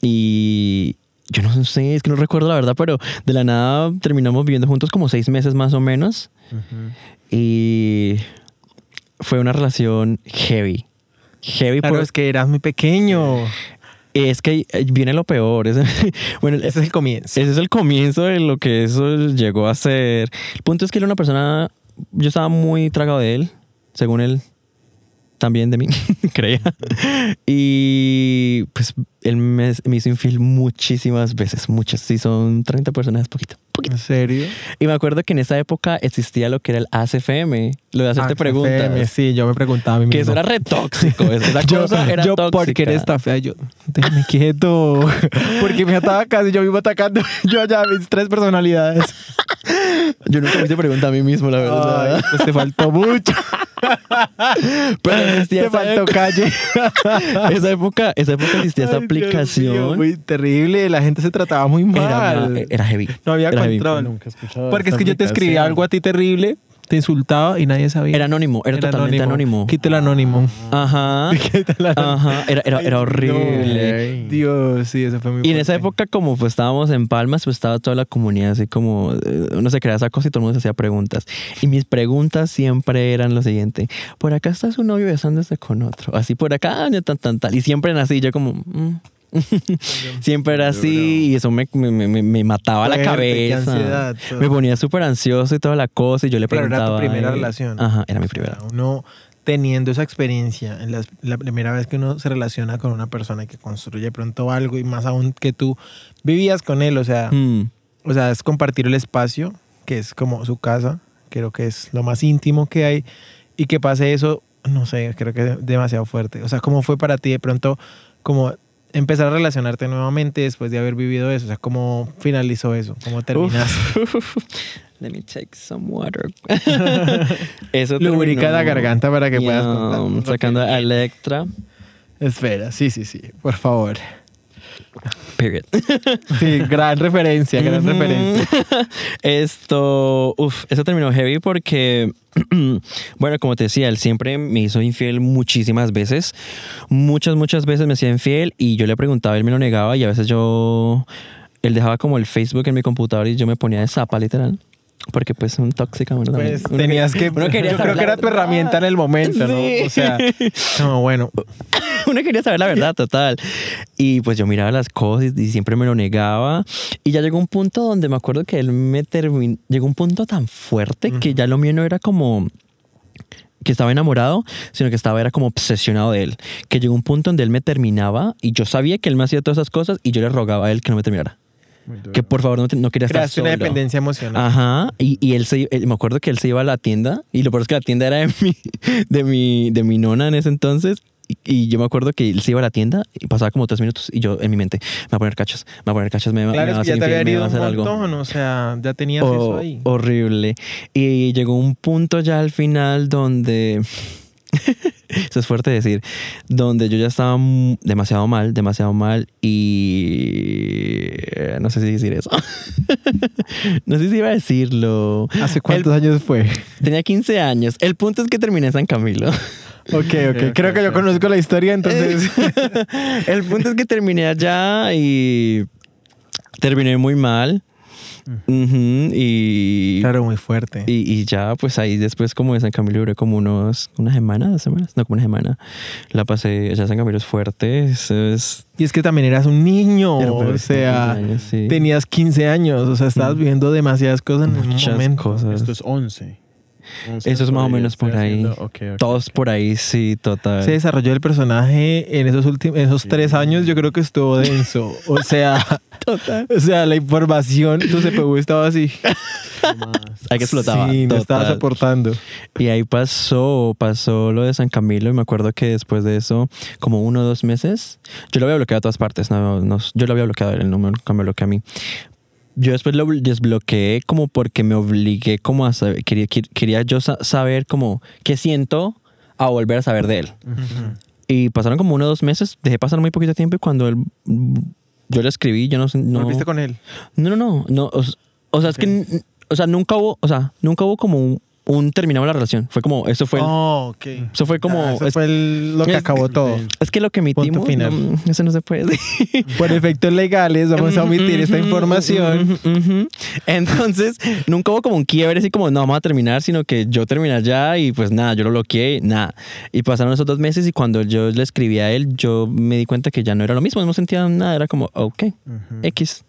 Y yo no sé, es que no recuerdo la verdad, pero de la nada terminamos viviendo juntos como 6 meses más o menos. Y fue una relación heavy. Claro, es que eras muy pequeño. Es que viene lo peor. Bueno, ese es el comienzo. Ese es el comienzo de lo que eso llegó a ser. El punto es que él era una persona... Yo estaba muy tragado de él, según él. También de mí, creía. Y pues él me hizo infiel muchísimas veces, muchas. Si son 30 personas, es poquito. ¿En serio? Y me acuerdo que en esa época existía lo que era el ACFM, lo de hacerte preguntas. Sí, yo me preguntaba a mí mismo. Que eso era re tóxico. Esa cosa era tóxica. Porque eres tan fea, yo, déjame quieto. Porque me ataba casi yo mismo atacando. Yo allá mis 3 personalidades. Yo nunca me hice preguntar a mí mismo, la verdad. Ay, pues te faltó mucho. Pero existía te faltó calle. esa época existía esa aplicación. Dios mío, muy terrible. La gente se trataba muy mal. Era heavy. No había control. Nunca he escuchado. Porque es que yo te escribía algo a ti terrible, te insultaba y nadie sabía. Era anónimo, era totalmente anónimo. Quita el anónimo. Ajá. Ajá. Era horrible. No. Dios, sí, eso fue muy fuerte. Y en esa época, como pues estábamos en Palmas, pues estaba toda la comunidad así como uno se creaba esa cosa y todo el mundo se hacía preguntas. Y mis preguntas siempre eran lo siguiente: por acá está su novio besándose con otro. Así por acá, tal. Y siempre eran así, yo como... Siempre era así y eso me mataba la cabeza. Ansiedad, me ponía súper ansioso y toda la cosa y yo le preguntaba. Pero era tu primera relación. Ajá, era mi primera. O sea, uno teniendo esa experiencia, en la primera vez que uno se relaciona con una persona que construye pronto algo y más aún que tú vivías con él, o sea, es compartir el espacio, que es como su casa, creo que es lo más íntimo que hay, y que pase eso, no sé, creo que es demasiado fuerte. O sea, ¿cómo fue para ti de pronto como empezar a relacionarte nuevamente después de haber vivido eso? O sea, ¿cómo finalizó eso? ¿Cómo terminaste? Let me take some water. Eso lubrica la garganta para que puedas contar. Sacando a Electra. Espera, sí, por favor. Period. Sí, gran referencia, gran referencia. Eso terminó heavy porque, bueno, como te decía, él siempre me hizo infiel muchísimas veces. Muchas veces me hacía infiel y yo le preguntaba, él me lo negaba y a veces él dejaba como el Facebook en mi computador y yo me ponía de zapa, literal. Porque pues un tóxica, bueno, pues tenías que... Yo creo que era tu herramienta en el momento, ¿no? Sí. O sea, no, bueno. Uno quería saber la verdad, total. Y pues yo miraba las cosas y siempre me lo negaba. Y ya llegó un punto donde me acuerdo que él llegó un punto tan fuerte que ya lo mío no era como que estaba enamorado, sino que era como obsesionado de él. Que llegó un punto donde él me terminaba y yo sabía que él me hacía todas esas cosas y yo le rogaba a él que no me terminara. Que por favor no quería estar solo. Una dependencia emocional. Ajá. Y él me acuerdo que él se iba a la tienda y lo peor es que la tienda era de mi nona en ese entonces. Y yo me acuerdo que él se iba a la tienda y pasaba como 3 minutos y yo en mi mente me va a poner cachas, me va a hacer ya te había infiel, me va a herido hacer un algo. montón, o sea, ya tenías eso ahí. Horrible. Y llegó un punto ya al final donde eso es fuerte decir, donde yo ya estaba demasiado mal y no sé si decir eso. No sé si iba a decirlo. ¿Hace cuántos años fue? Tenía 15 años. El punto es que terminé en San Camilo. Ok. Creo que yo conozco la historia, entonces. El punto es que terminé allá y terminé muy mal. Y claro, muy fuerte. Y ya, pues ahí después como de San Camilo duré como una semana, 2 semanas. No, como una semana. La pasé, ya San Camilo es fuerte. Y es que también eras un niño, o sea, años, sí. Tenías 15 años, o sea, estabas viviendo demasiadas cosas en un momento. Cosas. Esto es 11. Eso es más o menos por ahí. Okay. Todos por ahí, sí, total. Se desarrolló el personaje en esos 3 años, yo creo que estuvo denso. O sea, total. O sea, la información, tu CPU estaba así. Hay que explotar. Sí, no estaba soportando. Y ahí pasó lo de San Camilo y me acuerdo que después de eso, como 1 o 2 meses, yo lo había bloqueado a todas partes. Yo lo había bloqueado, él nunca me bloqueó a mí. Yo después lo desbloqueé como porque me obligué como a saber, quería yo saber como qué siento a volver a saber de él. Y pasaron como 1 o 2 meses, dejé pasar muy poquito tiempo y cuando yo le escribí, yo no sé. ¿Volviste con él? No. O sea, es que, o sea, nunca hubo como un terminado la relación. Fue como, eso fue. Okay. Eso fue como. Eso fue lo que acabó todo. Es que lo que emitimos. Eso no se puede. Por efectos legales, vamos a omitir esta información. Entonces, nunca hubo como un quiebre así como, no, vamos a terminar, sino que yo terminé ya y pues nada, yo lo bloqueé, nada. Y pasaron esos 2 meses y cuando yo le escribí a él, yo me di cuenta que ya no era lo mismo, no sentía nada, era como, ok, X.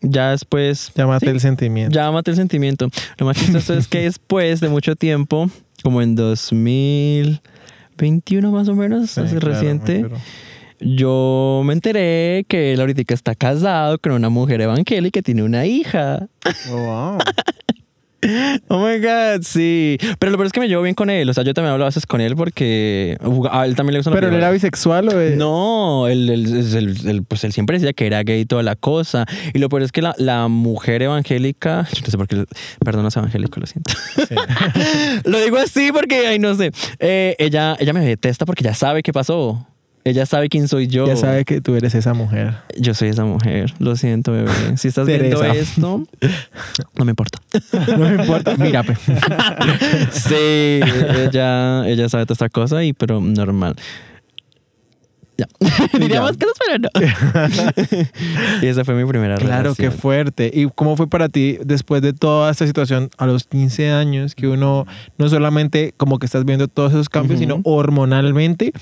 Ya después... Ya maté el sentimiento. Ya maté el sentimiento. Lo más chistoso es que después de mucho tiempo, como en 2021 más o menos, sí, hace claro, reciente, yo me enteré que él ahorita está casado con una mujer evangélica que tiene una hija. Oh, wow. Oh my God, sí. Pero lo peor es que me llevo bien con él. O sea, yo también hablo a veces con él porque a él también le gusta. ¿Pero él era bisexual o...? No, pues él siempre decía que era gay y toda la cosa. Y lo peor es que la mujer evangélica... Yo no sé por qué... Perdón, no es evangélico, lo siento. Sí. Lo digo así porque, ay, no sé. Ella me detesta porque ya sabe qué pasó. Ella sabe quién soy yo. Ya sabe que tú eres esa mujer. Yo soy esa mujer. Lo siento, bebé. Si estás viendo esto, no me importa. No me importa. Mira, pues. Sí, ella sabe toda esta cosa, pero normal. Ya. Diríamos que no, pero no. Y esa fue mi primera relación. Claro, qué fuerte. ¿Y cómo fue para ti después de toda esta situación a los 15 años que uno no solamente como que estás viendo todos esos cambios, sino hormonalmente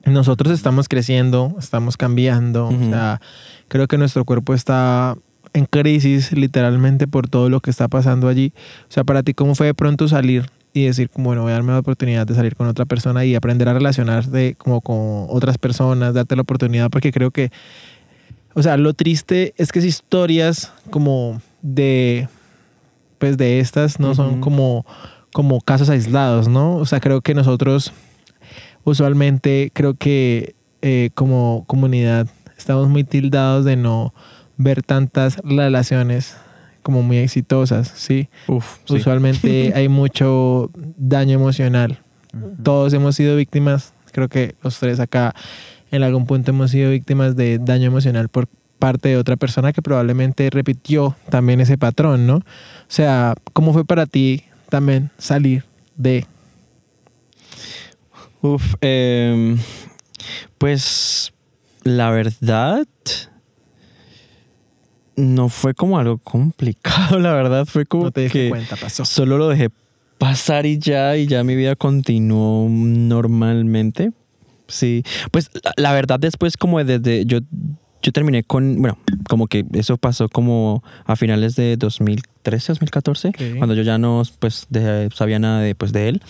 nosotros estamos creciendo, estamos cambiando. Ujú. O sea, creo que nuestro cuerpo está en crisis literalmente por todo lo que está pasando allí. O sea, para ti, ¿cómo fue de pronto salir y decir, como, bueno, voy a darme la oportunidad de salir con otra persona y aprender a relacionarte como con otras personas, darte la oportunidad? Porque creo que, o sea, lo triste es que es historias como de, pues de estas, no son Ujú. como casos aislados, ¿no? O sea, creo que nosotros usualmente, creo que como comunidad estamos muy tildados de no ver tantas relaciones como muy exitosas, ¿sí? Uf, sí. Usualmente hay mucho daño emocional. Todos hemos sido víctimas, creo que los tres acá en algún punto hemos sido víctimas de daño emocional por parte de otra persona que probablemente repitió también ese patrón, ¿no? O sea, ¿cómo fue para ti también salir de... Uf, pues la verdad no fue como algo complicado, la verdad fue como No te diste que cuenta, pasó. solo lo dejé pasar y ya mi vida continuó normalmente. Sí, pues la verdad después como desde yo terminé con, bueno, como que eso pasó como a finales de 2013, 2014, Ok. cuando yo ya no pues sabía nada de, pues, de él.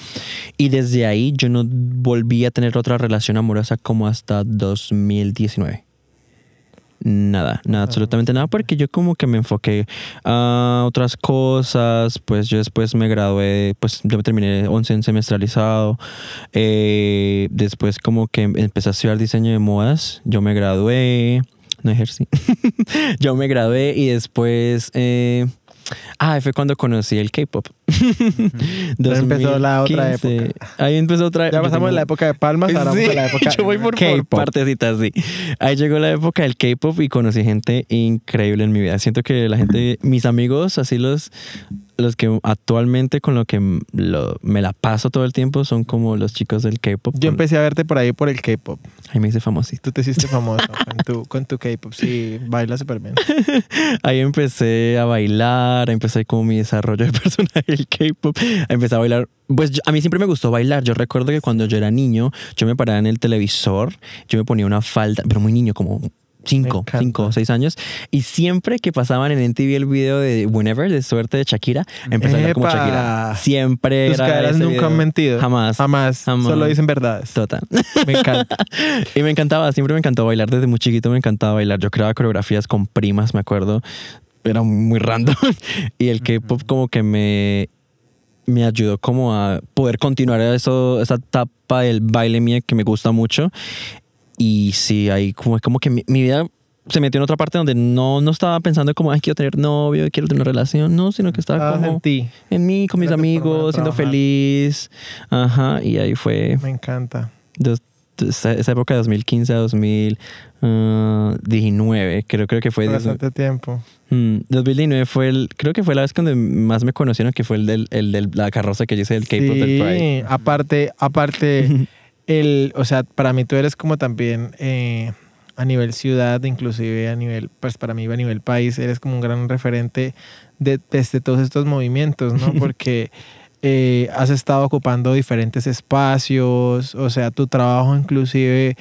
Y desde ahí yo no volví a tener otra relación amorosa como hasta 2019. Nada, absolutamente nada, porque yo como que me enfoqué a otras cosas. Pues yo después me gradué, pues yo terminé 11 en semestralizado. Después como que empecé a estudiar diseño de modas. Yo me gradué, no ejercí. Yo me gradué y después... fue cuando conocí el K-pop. Ya empezó la otra 2015. época. Ahí empezó otra. Ya pasamos de la época de palmas, ahora vamos a la época Yo voy por K-pop. partecitas, sí. Ahí llegó la época del K-pop y conocí gente increíble en mi vida. Siento que la gente, mis amigos, así los que actualmente con lo que me la paso todo el tiempo son como los chicos del K-pop. Yo empecé a verte por ahí por el K-pop. Ahí me hice famosito. Tú te hiciste famoso con tu K-pop. Sí, baila súper bien. Ahí empecé a bailar, empecé como mi desarrollo de personaje del K-pop. Empecé a bailar. Pues a mí siempre me gustó bailar. Yo recuerdo que cuando yo era niño, yo me paraba en el televisor, yo me ponía una falda, pero muy niño, como 5 o 6 años. Y siempre que pasaban en MTV el video de Whenever, de Suerte de Shakira, empecé a bailar como ¡Epa! Shakira. Siempre Tus era caderas ese nunca video. han mentido. Jamás. Solo dicen verdades. Total. Me encanta. Y me encantaba, siempre me encantó bailar. Desde muy chiquito me encantaba bailar. Yo creaba coreografías con primas, me acuerdo. Era muy random. Y el K-pop como que me ayudó como a poder continuar esa etapa del baile mía que me gusta mucho. Y sí, ahí como que mi vida se metió en otra parte donde no estaba pensando como, ay, quiero tener novio, quiero tener una relación. No, sino que estaba como en ti. en mí, con mis Era tu forma de amigos, siendo trabajar. feliz. Ajá, y ahí fue Me encanta. esa época de 2015 a 2019, creo que fue. Bastante tiempo. 2019 creo que fue la vez cuando más me conocieron, que fue el de la carroza que yo hice del K-pop del Pride. Aparte, o sea, para mí tú eres como también a nivel ciudad, inclusive a nivel, pues para mí a nivel país, eres como un gran referente desde todos estos movimientos, ¿no? Porque has estado ocupando diferentes espacios, o sea, tu trabajo inclusive,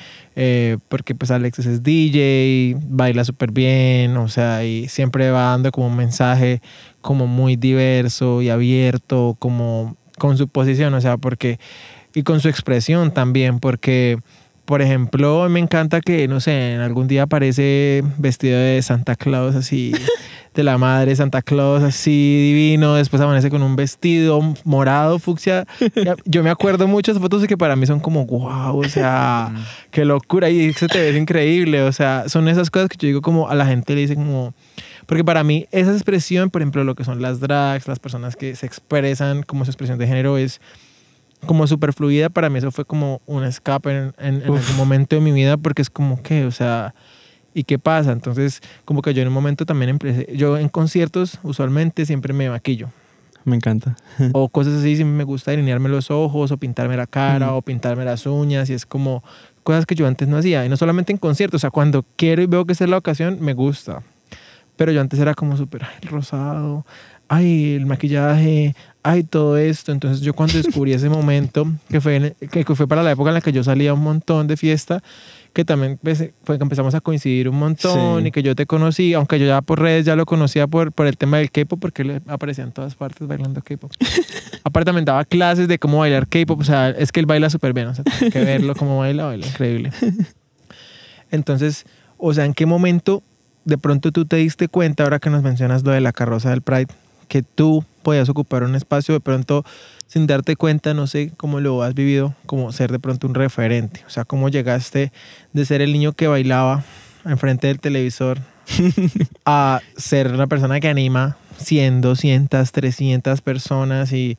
porque pues Alexis es DJ, baila súper bien, o sea, y siempre va dando como un mensaje como muy diverso y abierto, como con su posición, o sea, porque, y con su expresión también, porque, por ejemplo, me encanta que, no sé, en algún día aparece vestido de Santa Claus así, de la madre Santa Claus así divino, después amanece con un vestido morado, fucsia. Yo me acuerdo muchas fotos de que para mí son como wow, o sea, qué locura, y se te ve increíble, o sea, son esas cosas que yo digo como a la gente le dicen como, porque para mí esa expresión, por ejemplo, lo que son las drags, las personas que se expresan como su expresión de género es como súper fluida. Para mí eso fue como un escape en algún momento de mi vida, porque es como que, o sea, ¿y qué pasa? Entonces, como que yo en un momento también empecé, yo en conciertos usualmente siempre me maquillo. Me encanta. O cosas así, siempre me gusta delinearme los ojos, o pintarme la cara, o pintarme las uñas, y es como cosas que yo antes no hacía. Y no solamente en conciertos, o sea, cuando quiero y veo que esta es la ocasión, me gusta. Pero yo antes era como súper, ay, el rosado, ay, el maquillaje, ay, todo esto. Entonces yo cuando descubrí ese momento, que fue para la época en la que yo salía un montón de fiesta, que también fue que empezamos a coincidir un montón, sí, y que yo te conocí, aunque yo ya por redes ya lo conocía por el tema del K-pop, porque él aparecía en todas partes bailando K-pop. Aparte también daba clases de cómo bailar K-pop, o sea, es que él baila súper bien, o sea, hay que verlo cómo baila increíble. Entonces, o sea, ¿en qué momento de pronto tú te diste cuenta, ahora que nos mencionas lo de la carroza del Pride, que tú podías ocupar un espacio de pronto sin darte cuenta, no sé cómo lo has vivido, como ser de pronto un referente? O sea, ¿cómo llegaste de ser el niño que bailaba enfrente del televisor a ser una persona que anima 100, 200, 300 personas? Y,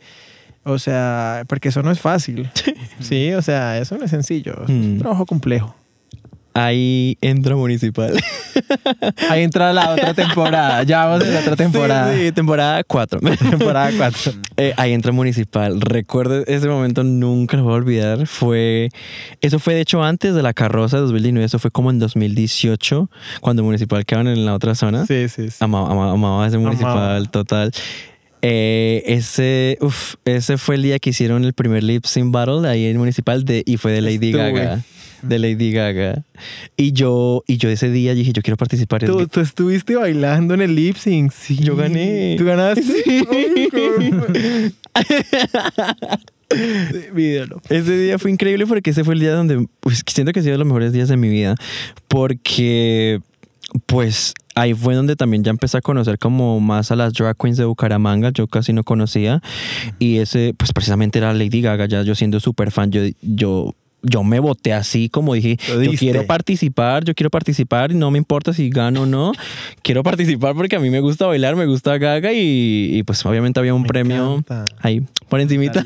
o sea, porque eso no es fácil. Sí, o sea, eso no es sencillo. Es un trabajo complejo. Ahí entra Municipal. Ahí entra la otra temporada. Ya vamos en la otra temporada. Sí, temporada 4. Temporada 4. Ahí entra Municipal. Recuerdo ese momento, nunca lo voy a olvidar. Eso fue de hecho antes de la carroza de 2019. Eso fue como en 2018, cuando Municipal quedaban en la otra zona. Sí. Amaba ese Municipal, total. Ese fue el día que hicieron el primer lip sync battle ahí en Municipal y fue de Lady Gaga. De Lady Gaga. Y yo ese día dije, yo quiero participar. Tú estuviste bailando en el lip sync. Sí. Yo gané. ¿Tú ganaste? Sí. Vídelo. Ese día fue increíble porque ese fue el día donde siento que ha sido de los mejores días de mi vida, porque pues ahí fue donde también ya empecé a conocer como más a las drag queens de Bucaramanga. Yo casi no conocía, y ese pues precisamente era Lady Gaga. Ya yo siendo súper fan, yo me boté así, como dije, yo quiero participar y no me importa si gano o no, quiero participar porque a mí me gusta bailar, me gusta Gaga, y pues obviamente había un premio ahí por encimita.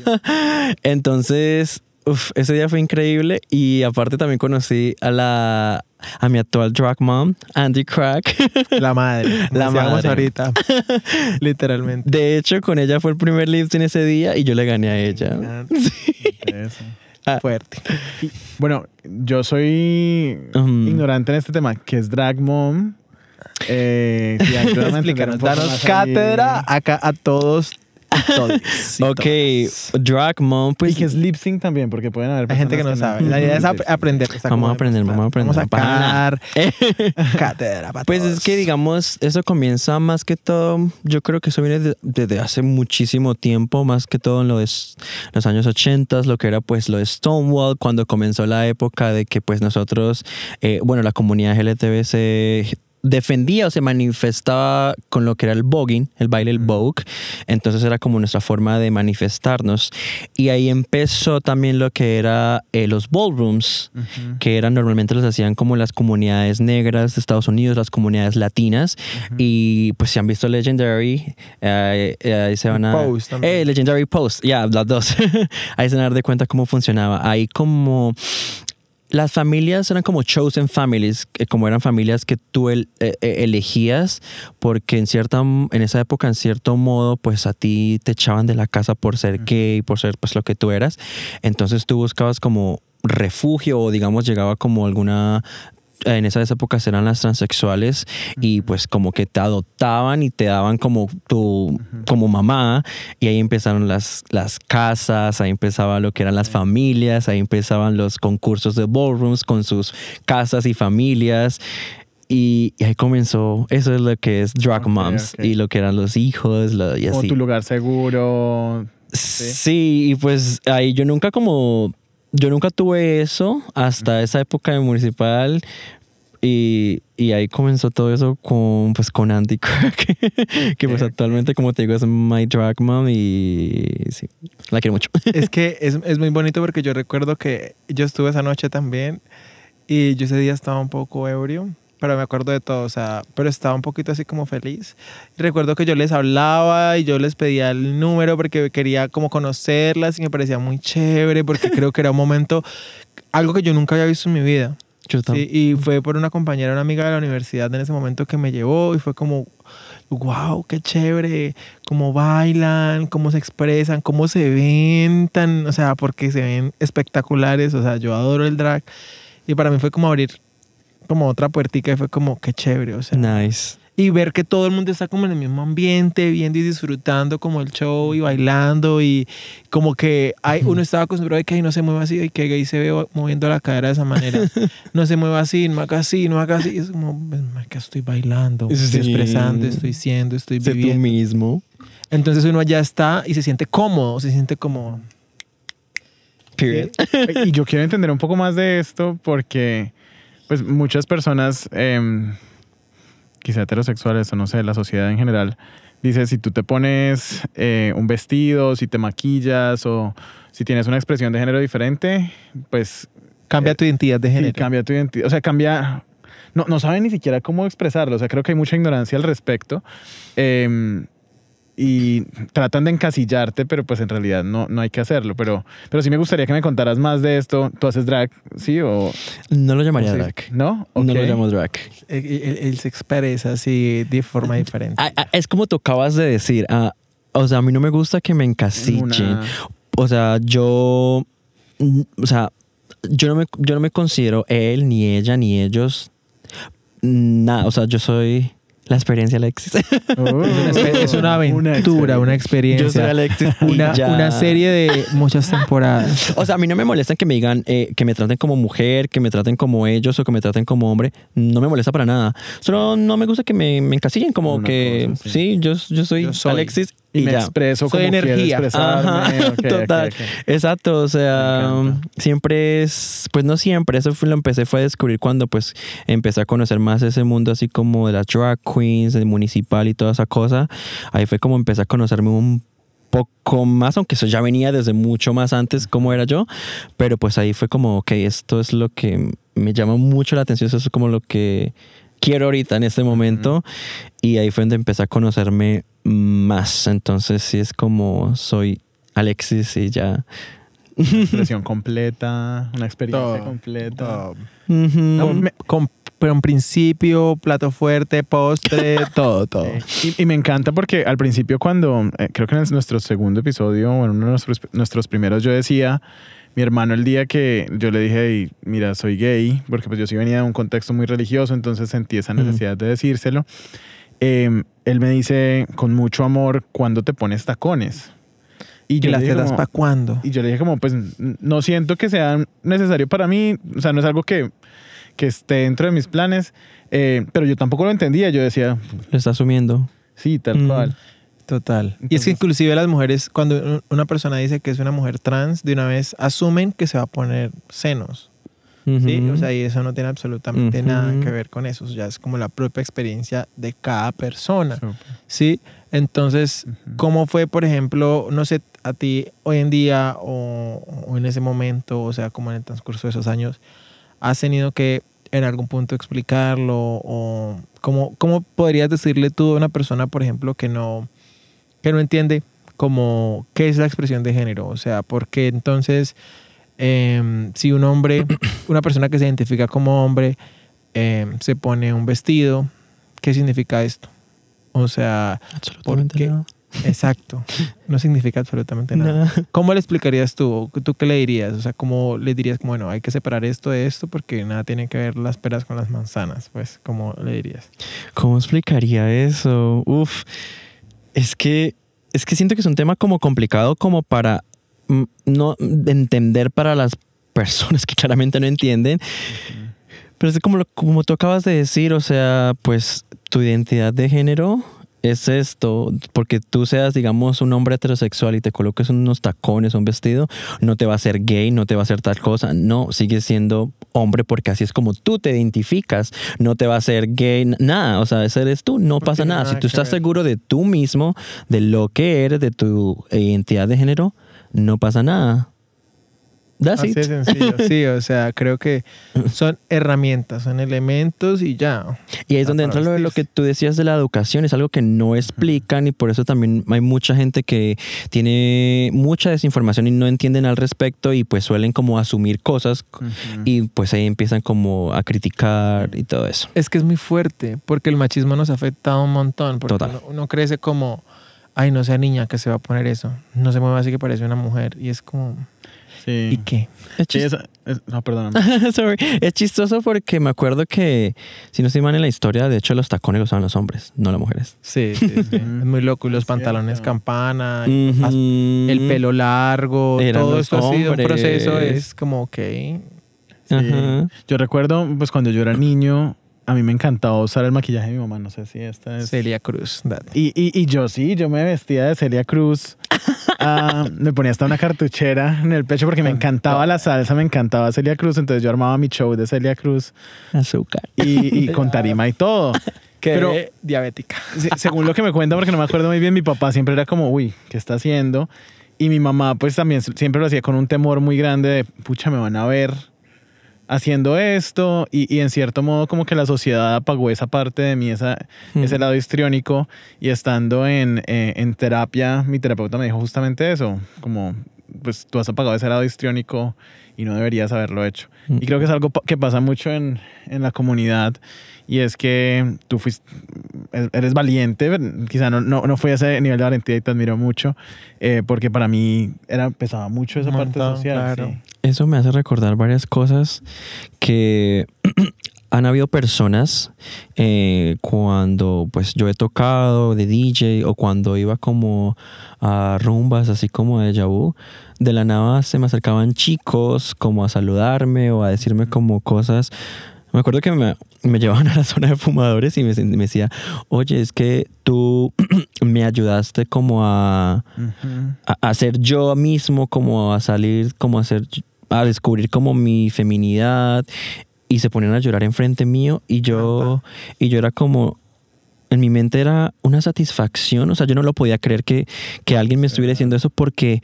Entonces, ese día fue increíble, y aparte también conocí a mi actual drag mom, Andy Crack. La madre. La madre. Ahorita. Literalmente. De hecho, con ella fue el primer lip sync ese día y yo le gané a ella. Sí. Eso. Fuerte. Bueno, yo soy ignorante en este tema, que es drag mom. Explícanos, danos cátedra acá a todos. Ok, drag mom, pues. Y que es lip sync también, porque pueden haber hay gente que no sabe. La idea es aprender. Vamos a aprender. Vamos a sacar cátedra para pues todos. Es que, digamos, eso comienza más que todo, yo creo que eso viene desde hace muchísimo tiempo, más que todo en los años 80, lo que era pues lo de Stonewall, cuando comenzó la época de que pues nosotros, la comunidad LGTB se defendía o se manifestaba con lo que era el voguing, el baile, el vogue. Entonces era como nuestra forma de manifestarnos. Y ahí empezó también lo que era los ballrooms, que eran normalmente los hacían como las comunidades negras de Estados Unidos, las comunidades latinas. Y pues si han visto Legendary, ahí se van a... Legendary Post, las dos. Ahí se van a dar de cuenta cómo funcionaba. Ahí como... Las familias eran como chosen families, como eran familias que tú elegías, porque en esa época, en cierto modo, pues a ti te echaban de la casa por ser gay, por ser pues lo que tú eras. Entonces tú buscabas como refugio, o digamos llegaba como alguna... En esas épocas eran las transexuales, y pues como que te adoptaban y te daban como como mamá, y ahí empezaron las casas, ahí empezaba lo que eran las familias, ahí empezaban los concursos de ballrooms con sus casas y familias. Y ahí comenzó, eso es lo que es drag moms, y lo que eran los hijos, y así. Como tu lugar seguro. Sí, y pues ahí yo nunca tuve eso hasta esa época de Municipal, y ahí comenzó todo eso con Andy Crack, que pues actualmente, como te digo, es my drag mom, y sí, la quiero mucho. Es que es muy bonito, porque yo recuerdo que yo estuve esa noche también, y yo ese día estaba un poco ebrio, pero me acuerdo de todo, o sea, pero estaba un poquito así como feliz. Y recuerdo que yo les hablaba y yo les pedía el número porque quería como conocerlas, y me parecía muy chévere, porque creo que era un momento, algo que yo nunca había visto en mi vida. Sí, y fue por una compañera, una amiga de la universidad en ese momento, que me llevó, y fue como, wow, qué chévere, cómo bailan, cómo se expresan, cómo se ven o sea, porque se ven espectaculares. O sea, yo adoro el drag, y para mí fue como abrir como otra puertica, y fue como, qué chévere, o sea. Nice. y ver que todo el mundo está como en el mismo ambiente, viendo y disfrutando como el show y bailando, y como que uno estaba acostumbrado a que no se mueva así, y que gay se ve moviendo la cadera de esa manera, no se mueva así, no haga así, no haga así, y es como, que estoy bailando, estoy expresando, estoy siendo, estoy viviendo. Sé tú mismo. Entonces uno allá está y se siente cómodo, Period. Y yo quiero entender un poco más de esto porque pues muchas personas, quizá heterosexuales o no sé, la sociedad en general, dice si tú te pones un vestido, si te maquillas o si tienes una expresión de género diferente, pues... Cambia tu identidad de género. Sí, cambia tu identidad. O sea, cambia... No saben ni siquiera cómo expresarlo. O sea, creo que hay mucha ignorancia al respecto. Y tratan de encasillarte, pero pues en realidad no hay que hacerlo. Pero sí me gustaría que me contaras más de esto. ¿Tú haces drag, sí? ¿O no lo llamaría sí? drag. ¿No? Okay. No lo llamo drag. Él se expresa así de forma diferente. Es como tú acabas de decir. O sea, a mí no me gusta que me encasillen. O sea, yo no me considero él, ni ella, ni ellos. Nada. O sea, yo soy... la experiencia Alexis. Es una aventura, una experiencia. Yo soy Alexis. Una serie de muchas temporadas. O sea, a mí no me molesta que me digan, que me traten como mujer, que me traten como ellos o que me traten como hombre. No me molesta para nada. Solo no me gusta que me encasillen como una que, cosa, sí, yo soy Alexis. Y me expreso soy como energía. Ajá, okay, total. Okay. Exacto, o sea, siempre es, pues no siempre, eso lo empecé fue a descubrir cuando pues empecé a conocer más ese mundo así como de las drag queens, el municipal y toda esa cosa. Ahí fue como empecé a conocerme un poco más, aunque eso ya venía desde mucho más antes como era yo, pero pues ahí fue como, ok, esto es lo que me llama mucho la atención, eso es como lo que quiero ahorita en este momento. Y ahí fue donde empecé a conocerme más. Entonces sí es como soy Alexis y ya. Una expresión completa, una experiencia completa. Pero un principio, plato fuerte, postre, todo. Y me encanta porque al principio cuando, creo que en nuestro segundo episodio, o en uno de nuestros primeros, yo decía... Mi hermano el día que yo le dije, hey, mira, soy gay, porque pues yo sí venía de un contexto muy religioso, entonces sentí esa necesidad de decírselo. Él me dice con mucho amor, ¿cuándo te pones tacones? ¿Y las te das para cuándo? Y yo le dije como, pues no siento que sea necesario para mí, o sea, no es algo que esté dentro de mis planes, pero yo tampoco lo entendía, yo decía... Lo está asumiendo. Sí, tal cual. Total. Entonces, y es que inclusive las mujeres, cuando una persona dice que es una mujer trans, de una vez asumen que se va a poner senos. ¿Sí? O sea, y eso no tiene absolutamente nada que ver con eso. O sea, ya es como la propia experiencia de cada persona. ¿Sí? Entonces, ¿cómo fue, por ejemplo, no sé, a ti hoy en día o en ese momento, o sea, como en el transcurso de esos años, has tenido que en algún punto explicarlo? ¿O cómo podrías decirle tú a una persona, por ejemplo, que no entiende como qué es la expresión de género? O sea, porque entonces si un hombre, una persona que se identifica como hombre, se pone un vestido, ¿qué significa esto? O sea, absolutamente nada. Exacto, no significa absolutamente nada. No. ¿Cómo le explicarías tú? ¿Tú qué le dirías? O sea, ¿cómo le dirías, bueno, hay que separar esto de esto porque nada tiene que ver las peras con las manzanas? Pues, ¿cómo le dirías? ¿Cómo explicaría eso? Es que siento que es un tema como complicado como para no entender para las personas que claramente no entienden. Pero es como tú acabas de decir, o sea, pues tu identidad de género es esto, porque tú seas, digamos, un hombre heterosexual y te coloques unos tacones, un vestido, no te va a hacer gay, no te va a hacer tal cosa, no, sigues siendo hombre porque así es como tú te identificas, no te va a hacer gay, nada, o sea, ese eres tú, no pasa nada. Si tú estás seguro de tú mismo, de lo que eres, de tu identidad de género, no pasa nada. Así de sencillo. Sí, o sea, creo que son herramientas, son elementos y ya. Y ahí es donde entra lo que tú decías de la educación, es algo que no explican y por eso también hay mucha gente que tiene mucha desinformación y no entienden al respecto y pues suelen como asumir cosas y pues ahí empiezan como a criticar y todo eso. Es que es muy fuerte porque el machismo nos ha afectado un montón. Porque uno crece como, ay, no sea niña que se va a poner eso, no se mueva así que parece una mujer y es como... Sí. ¿Y qué? No, perdóname. Sorry. Es chistoso porque me acuerdo que, si no estoy mal en la historia, de hecho los tacones los usaban los hombres, no las mujeres. Sí. Es muy loco. Y los pantalones campana, el pelo largo, Eran todo los esto ha sido un hombres. proceso. Es como, ok. Sí. Ajá. Yo recuerdo, pues cuando yo era niño, a mí me encantaba usar el maquillaje de mi mamá. No sé si esta es... Celia Cruz. Y yo me vestía de Celia Cruz. Me ponía hasta una cartuchera en el pecho porque me encantaba la salsa, me encantaba Celia Cruz. Entonces yo armaba mi show de Celia Cruz. Azúcar. Y con tarima y todo. Pero diabética. Según lo que me cuentan, porque no me acuerdo muy bien, mi papá siempre era como, uy, ¿qué está haciendo? Y mi mamá pues también siempre lo hacía con un temor muy grande de, pucha, me van a ver haciendo esto. Y en cierto modo como que la sociedad apagó esa parte de mí, ese lado histriónico. Y estando en terapia, mi terapeuta me dijo justamente eso, como, pues tú has apagado ese lado histriónico y no deberías haberlo hecho. Y creo que es algo que pasa mucho en la comunidad. Y es que tú eres valiente, quizá no fui a ese nivel de valentía y te admiro mucho, porque para mí pesaba mucho esa parte social. Claro. Sí. Eso me hace recordar varias cosas que han habido personas cuando pues yo he tocado de DJ o cuando iba como a rumbas así como de déjà vu, de la nada se me acercaban chicos como a saludarme o a decirme como cosas. Me acuerdo que me llevaban a la zona de fumadores y me decía, oye, es que tú me ayudaste como a ser yo mismo, como a salir, como a descubrir como mi feminidad, y se ponían a llorar enfrente mío y yo era como, en mi mente era una satisfacción, o sea, yo no lo podía creer que alguien me estuviera diciendo eso porque,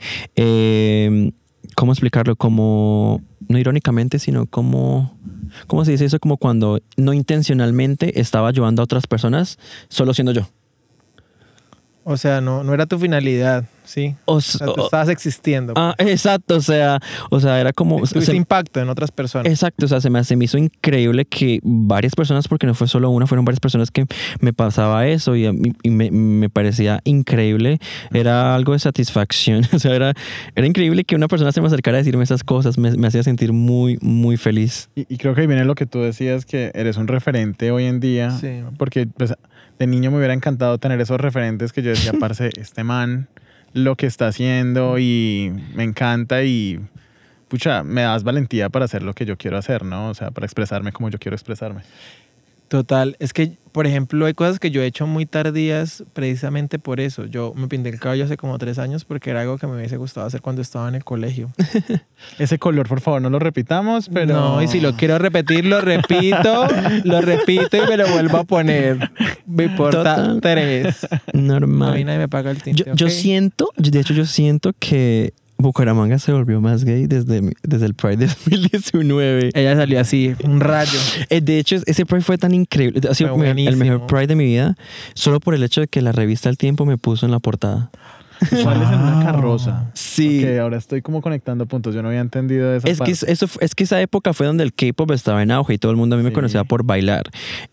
¿cómo explicarlo? Como, no irónicamente, sino como... ¿Cómo se dice eso? Como cuando no intencionalmente estaba ayudando a otras personas solo siendo yo. O sea, no era tu finalidad, ¿sí? O sea, tú estabas existiendo. Exacto, o sea, era como... Tuviste impacto en otras personas. Exacto, o sea, se me hizo increíble que varias personas, porque no fue solo una, fueron varias personas que me pasaba eso y me parecía increíble. Era algo de satisfacción, o sea, era increíble que una persona se me acercara a decirme esas cosas, me hacía sentir muy, muy feliz. Y creo que ahí viene lo que tú decías, que eres un referente hoy en día, Sí. porque pues, de niño me hubiera encantado tener esos referentes que yo decía, parce, este man, lo que está haciendo y me encanta y, pucha, me das valentía para hacer lo que yo quiero hacer, ¿no? O sea, para expresarme como yo quiero expresarme. Total. Es que, por ejemplo, hay cosas que yo he hecho muy tardías precisamente por eso. Yo me pinté el cabello hace como 3 años porque era algo que me hubiese gustado hacer cuando estaba en el colegio. Ese color, por favor, no lo repitamos, pero... No, y si lo quiero repetir, lo repito y me lo vuelvo a poner. Me importa 3. Normal. A mí nadie me paga el tinte. Yo siento que Bucaramanga se volvió más gay desde el Pride de 2019. Ella salió así, un rayo. De hecho, ese Pride fue tan increíble. Ha sido el mejor Pride de mi vida, solo por el hecho de que la revista El Tiempo me puso en la portada. ¿Cuál es en una carroza? Sí. Ok, ahora estoy como conectando puntos. Yo no había entendido esa parte. Es que esa época fue donde el K-pop estaba en auge y todo el mundo a mí me conocía por bailar.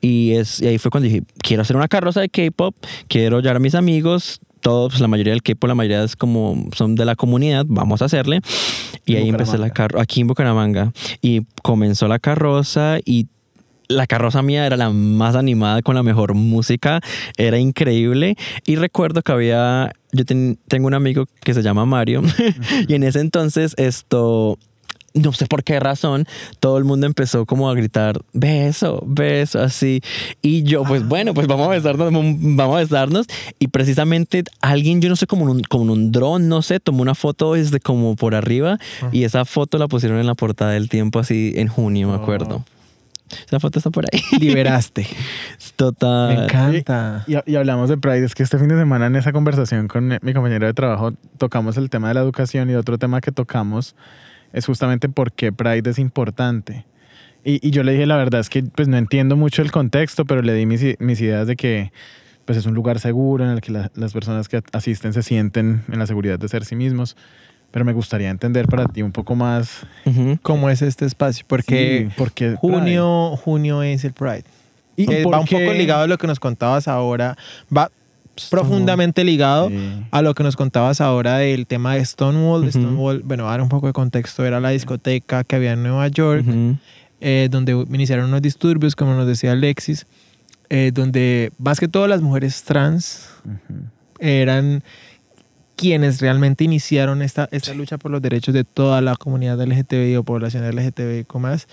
Y ahí fue cuando dije, quiero hacer una carroza de K-pop, quiero llevar a mis amigos. Todos, pues la mayoría del K-pop, la mayoría es como son de la comunidad, vamos a hacerle. Y ahí empecé aquí en Bucaramanga. Y comenzó la carroza y la carroza mía era la más animada con la mejor música, era increíble. Y recuerdo que yo tengo un amigo que se llama Mario y en ese entonces no sé por qué razón, todo el mundo empezó como a gritar, beso, así. Y yo, pues bueno, pues vamos a besarnos. Y precisamente alguien, yo no sé, como en un dron, no sé, tomó una foto desde como por arriba y esa foto la pusieron en la portada del Tiempo así en junio, me acuerdo. Esa foto está por ahí. Liberaste. Total. Me encanta. Y hablamos de Pride. Es que este fin de semana en esa conversación con mi compañero de trabajo tocamos el tema de la educación y otro tema que tocamos es justamente por qué Pride es importante. Y yo le dije, la verdad es que pues no entiendo mucho el contexto, pero le di mis ideas de que pues es un lugar seguro en el que las personas que asisten se sienten en la seguridad de ser sí mismos. Pero me gustaría entender para ti un poco más cómo es este espacio. Porque junio es el Pride. Y va un poco ligado a lo que nos contabas ahora. profundamente ligado Sí. a lo que nos contabas ahora del tema de Stonewall. Stonewall, bueno, a dar un poco de contexto, era la discoteca que había en Nueva York, donde iniciaron unos disturbios, como nos decía Alexis, donde más que todo las mujeres trans eran quienes realmente iniciaron esta lucha por los derechos de toda la comunidad LGTBI o población LGTBI más,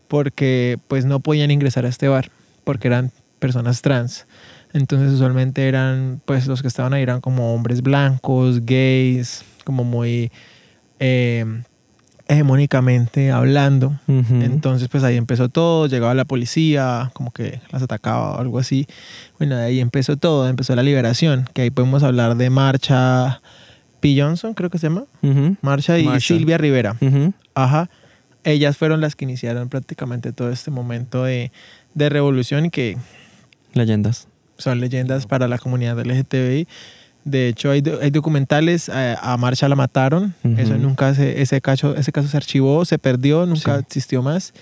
porque pues no podían ingresar a este bar porque eran personas trans. Entonces usualmente eran, pues los que estaban ahí eran como hombres blancos, gays, como muy hegemónicamente hablando. Entonces pues ahí empezó todo, llegaba la policía, como que las atacaba o algo así. Bueno, de ahí empezó todo, empezó la liberación, que ahí podemos hablar de Marsha P. Johnson, creo que se llama. Marsha y Silvia Rivera. Ajá. Ellas fueron las que iniciaron prácticamente todo este momento de revolución y que... Leyendas. Son leyendas para la comunidad LGTBI. De hecho, hay documentales. A Marsha la mataron. Eso nunca ese caso se archivó, se perdió, nunca existió más.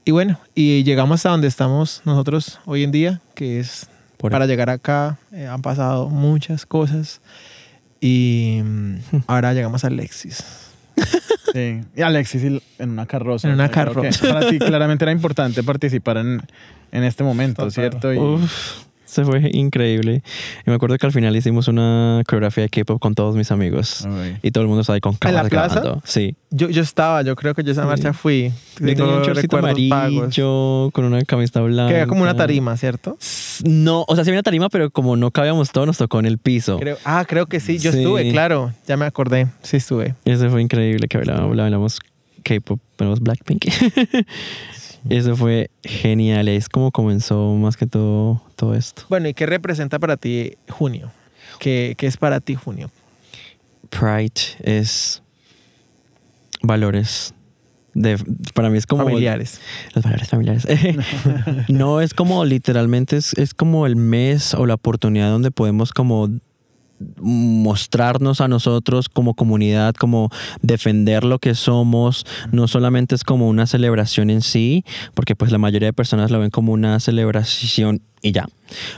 Y bueno, y llegamos hasta donde estamos nosotros hoy en día, que es para llegar acá. Han pasado muchas cosas. Ahora llegamos a Alexis. Sí. Y Alexis en una carroza. En una carroza. Para ti claramente era importante participar en este momento, total, ¿cierto? Y... Se fue increíble. Y me acuerdo que al final hicimos una coreografía de K-pop con todos mis amigos. Y todo el mundo estaba ahí con cámaras grabando. Sí. Yo creo que yo a esa marcha fui. Yo tenía un shortcito amarillo con una camiseta blanca. Que era como una tarima, ¿cierto? No, o sea, sí había una tarima, pero como no cabíamos todos, nos tocó en el piso. Creo que sí. Yo estuve, claro. Ya me acordé. Sí estuve. Y eso fue increíble, que bailamos K-pop, bailamos Blackpink. Eso fue genial. Es como comenzó más que todo esto. Bueno, ¿y qué representa para ti junio? ¿Qué es para ti junio? Pride es valores. Para mí es como... Familiares. Los valores familiares. No, es como literalmente es como el mes o la oportunidad donde podemos como mostrarnos a nosotros como comunidad, como defender lo que somos. No solamente es como una celebración en sí, porque pues la mayoría de personas lo ven como una celebración y ya,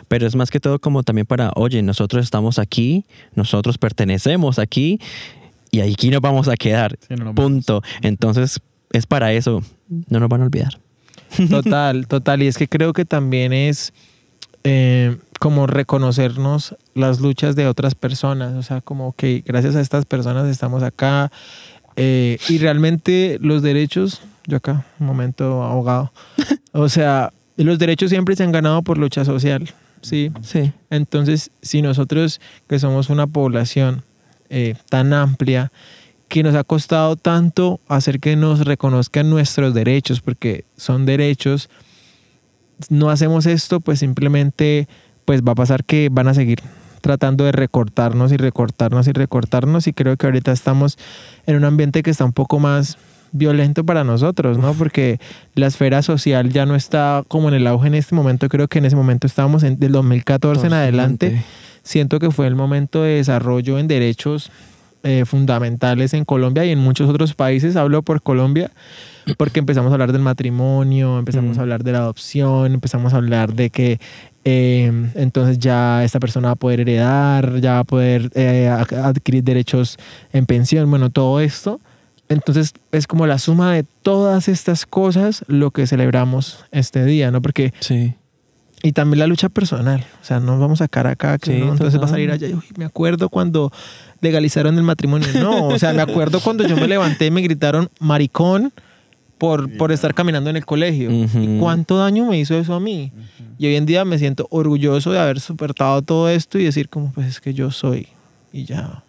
pero es más que todo como también para, oye, nosotros estamos aquí, nosotros pertenecemos aquí y aquí nos vamos a quedar, sí, punto. Entonces es para eso, no nos van a olvidar. Total, y es que creo que también es como reconocernos las luchas de otras personas, o sea, como que gracias a estas personas estamos acá, y realmente los derechos, yo acá, un momento abogado, o sea, los derechos siempre se han ganado por lucha social, ¿sí? Sí. Entonces, si nosotros que somos una población tan amplia, que nos ha costado tanto hacer que nos reconozcan nuestros derechos, porque son derechos, no hacemos esto, pues simplemente pues va a pasar que van a seguir tratando de recortarnos y creo que ahorita estamos en un ambiente que está un poco más violento para nosotros, ¿no? Porque la esfera social ya no está como en el auge en este momento. Creo que en ese momento estábamos del 2014 en adelante. Siento que fue el momento de desarrollo en derechos fundamentales en Colombia y en muchos otros países. Hablo por Colombia porque empezamos a hablar del matrimonio, empezamos a hablar de la adopción, empezamos a hablar de que entonces ya esta persona va a poder heredar, ya va a poder adquirir derechos en pensión, bueno, todo esto. Entonces es como la suma de todas estas cosas lo que celebramos este día, ¿no? Porque sí. Y también la lucha personal, o sea, no vamos a sacar acá, que sí, no, entonces va a salir allá. Uy, me acuerdo cuando legalizaron el matrimonio. No, o sea, me acuerdo cuando yo me levanté y me gritaron maricón por estar caminando en el colegio. ¿Y cuánto daño me hizo eso a mí? Y hoy en día me siento orgulloso de haber soportado todo esto y decir como, pues es que yo soy y ya.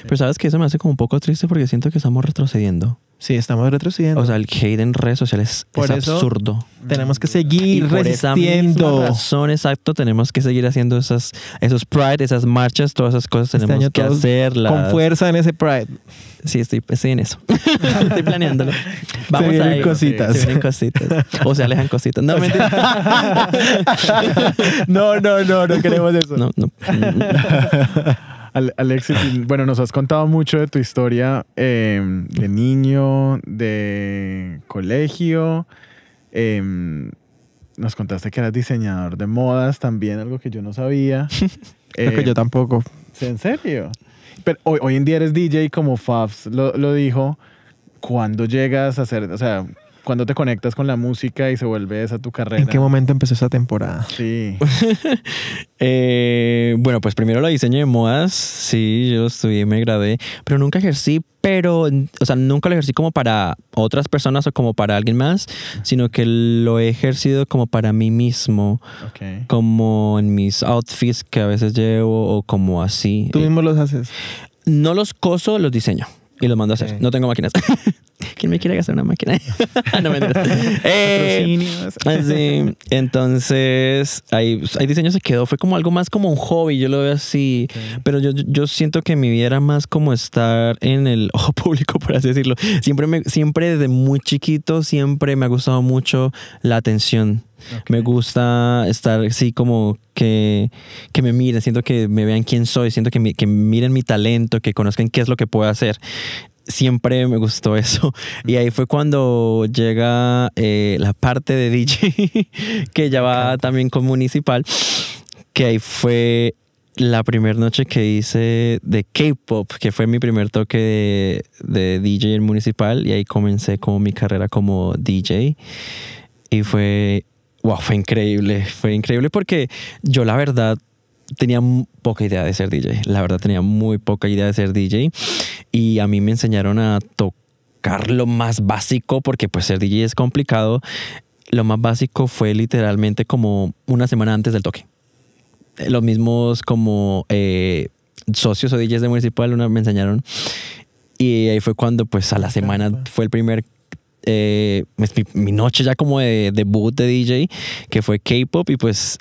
Pero sabes que eso me hace como un poco triste porque siento que estamos retrocediendo. Sí, estamos retrocediendo. O sea, el hate en redes sociales es absurdo. Tenemos que seguir por resistiendo. Esa razón, exacto, tenemos que seguir haciendo esos Pride, esas marchas, todas esas cosas tenemos que hacerlas. Con fuerza en ese Pride. Sí, estoy en eso. Estoy planeándolo. Vamos se a ir. cositas. Se vienen cositas. O se alejan cositas. No, mentira. No queremos eso. No. Alexis, bueno, nos has contado mucho de tu historia de niño, de colegio. Nos contaste que eras diseñador de modas también, algo que yo no sabía. Creo que yo tampoco. ¿En serio? Pero hoy en día eres DJ, como Fabs lo dijo. ¿Cuándo llegas a hacer, o sea, cuándo te conectas con la música y se vuelve esa tu carrera? ¿En qué momento empezó esa temporada? Sí. Bueno, pues primero la diseño de modas. Sí, yo estudié, me gradué, pero nunca ejercí, o sea, nunca lo ejercí como para otras personas o como para alguien más, sino que lo he ejercido como para mí mismo. Okay. Como en mis outfits que a veces llevo o como así. ¿Tú mismo los haces? No los coso, los diseño. Y los mando a hacer. Sí. No tengo máquinas. ¿Quién me quiere gastar una máquina? No me sí. Entonces, hay diseños que quedó. Fue como algo más como un hobby. Yo lo veo así. Okay. Pero yo siento que mi vida era más como estar en el ojo público, por así decirlo. Siempre desde muy chiquito, siempre me ha gustado mucho la atención. Okay. Me gusta estar así como que me miren, siento que me vean quién soy, siento que miren mi talento, que conozcan qué es lo que puedo hacer. Siempre me gustó eso. Y ahí fue cuando llega la parte de DJ, que ya va también con Municipal, que ahí fue la primera noche que hice de K-pop, que fue mi primer toque de DJ en Municipal, y ahí comencé como mi carrera como DJ. Y fue increíble porque yo la verdad tenía poca idea de ser DJ. La verdad tenía muy poca idea de ser DJ y a mí me enseñaron a tocar lo más básico porque pues ser DJ es complicado. Lo más básico fue literalmente como una semana antes del toque. Los mismos como socios o DJs de Municipal me enseñaron y ahí fue cuando pues a la semana fue el primer mi noche ya como de debut de DJ, que fue K-pop, y pues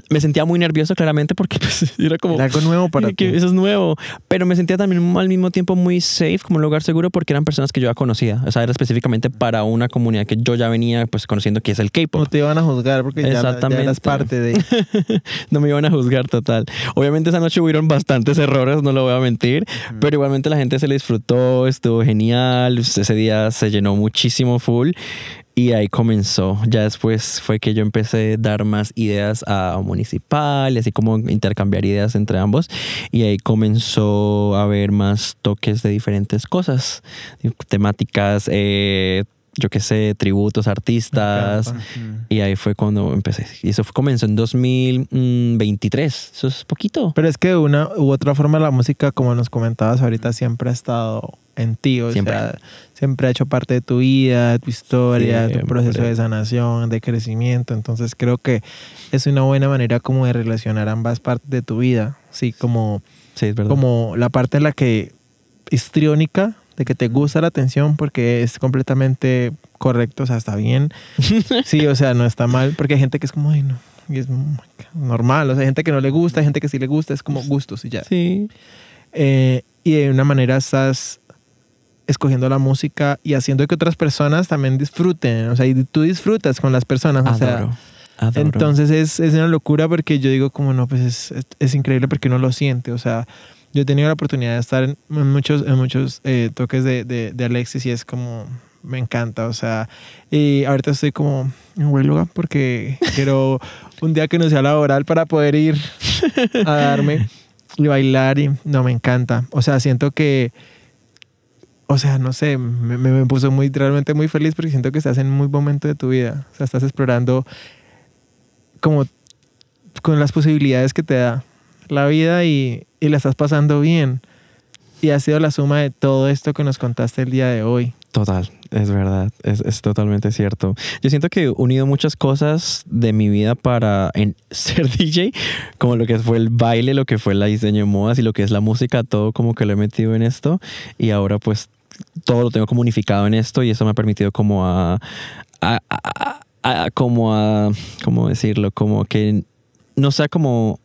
me sentía muy nervioso claramente porque pues era como algo nuevo para ti. Eso es nuevo, pero me sentía también al mismo tiempo muy safe, como un lugar seguro, porque eran personas que yo ya conocía. O sea, era específicamente para una comunidad que yo ya venía pues conociendo, que es el K-pop. No te iban a juzgar porque ya eras parte de... No me iban a juzgar, total. Obviamente esa noche hubieron bastantes errores, no lo voy a mentir, pero igualmente la gente se le disfrutó, estuvo genial. Ese día se llenó muchísimo full. Y ahí comenzó. Ya después fue que yo empecé a dar más ideas a Municipal y así como intercambiar ideas entre ambos. Y ahí comenzó a haber más toques de diferentes cosas, temáticas, yo qué sé, tributos, artistas. Y ahí fue cuando empecé. Y eso comenzó en 2023. Eso es poquito. Pero es que de una u otra forma la música, como nos comentabas ahorita, siempre ha estado en ti. O sea, siempre ha hecho parte de tu vida, de tu historia, de tu proceso de sanación, de crecimiento. Entonces creo que es una buena manera como de relacionar ambas partes de tu vida. Sí, como, sí, es verdad. Como la parte en la que histriónica, de que te gusta la atención porque es completamente correcto, o sea, está bien. Sí, o sea, no está mal, porque hay gente que es como, ay, no, y es normal. O sea, hay gente que no le gusta, hay gente que sí le gusta, es como gustos y ya. Sí. Y de una manera estás escogiendo la música y haciendo que otras personas también disfruten. O sea, y tú disfrutas con las personas. Adoro. Entonces es una locura porque yo digo como, no, pues es increíble porque uno lo siente. O sea, yo he tenido la oportunidad de estar en muchos toques de Alexis y es como, me encanta. O sea, y ahorita estoy como en huelga porque quiero un día que no sea laboral para poder ir a darme y bailar y no, me encanta. O sea, siento que, o sea, no sé, me puso realmente muy feliz porque siento que estás en un muy buen momento de tu vida. O sea, estás explorando como con las posibilidades que te da la vida y la estás pasando bien. Y ha sido la suma de todo esto que nos contaste el día de hoy. Total, es verdad, es totalmente cierto. Yo siento que he unido muchas cosas de mi vida para ser DJ, como lo que fue el baile, lo que fue el diseño de modas y lo que es la música, todo como que lo he metido en esto y ahora pues todo lo tengo como unificado en esto y eso me ha permitido como ¿cómo decirlo? Como que no sea como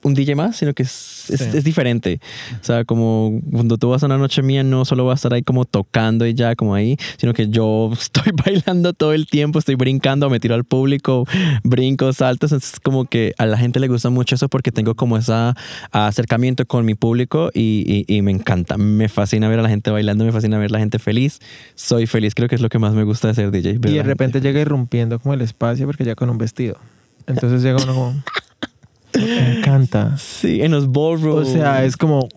un DJ más, sino que es diferente. O sea, como cuando tú vas a una noche mía, no solo vas a estar ahí como tocando y ya como ahí, sino que yo estoy bailando todo el tiempo, estoy brincando, me tiro al público, brinco, saltos. Es como que a la gente le gusta mucho eso porque tengo como ese acercamiento con mi público y me encanta. Me fascina ver a la gente bailando, me fascina ver a la gente feliz. Soy feliz, creo que es lo que más me gusta de ser DJ. Y de repente llega irrumpiendo como el espacio porque ya con un vestido. Entonces llega uno como... Me encanta. Sí, en los ballrooms. O sea, es como...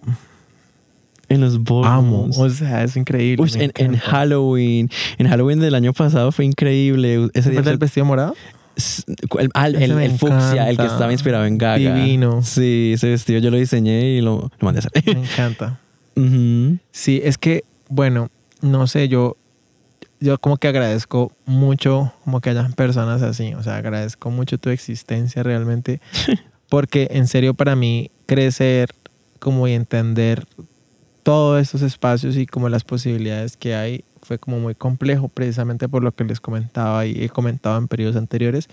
En los amo. ballrooms. O sea, es increíble. Uy, en Halloween. En Halloween del año pasado fue increíble. Ese día ¿Fue el vestido morado? el fucsia, el que estaba inspirado en Gaga. Divino. Sí, ese vestido yo lo diseñé y lo mandé a hacer. Me encanta. Ujú. Sí, es que, bueno, no sé, yo como que agradezco mucho como que hayan personas así. O sea, agradezco mucho tu existencia realmente. Porque en serio para mí crecer como y entender todos estos espacios y como las posibilidades que hay fue como muy complejo, precisamente por lo que les comentaba y he comentado en periodos anteriores,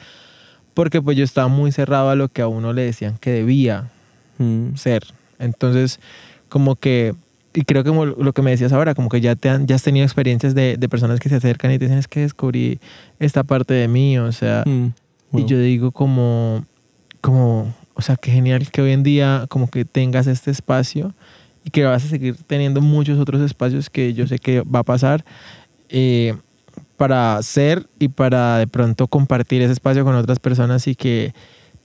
porque pues yo estaba muy cerrado a lo que a uno le decían que debía ser. Entonces, como que, y creo que como lo que me decías ahora, como que ya has tenido experiencias de personas que se acercan y te dicen, es que descubrí esta parte de mí, o sea, Wow. y yo digo como, o sea, qué genial que hoy en día como que tengas este espacio y que vas a seguir teniendo muchos otros espacios que yo sé que va a pasar para ser y para de pronto compartir ese espacio con otras personas y que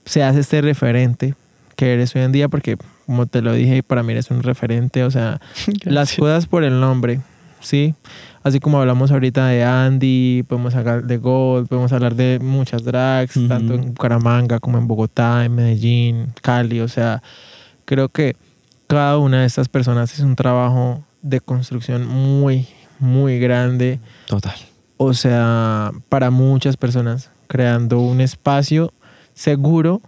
seas este referente que eres hoy en día, porque como te lo dije, para mí eres un referente, o sea, las cosas por el nombre, ¿sí? Así como hablamos ahorita de Andy, podemos hablar de Gold, podemos hablar de muchas drags, tanto en Bucaramanga como en Bogotá, en Medellín, Cali, o sea, creo que cada una de estas personas es un trabajo de construcción muy, muy grande. Total. O sea, para muchas personas, creando un espacio seguro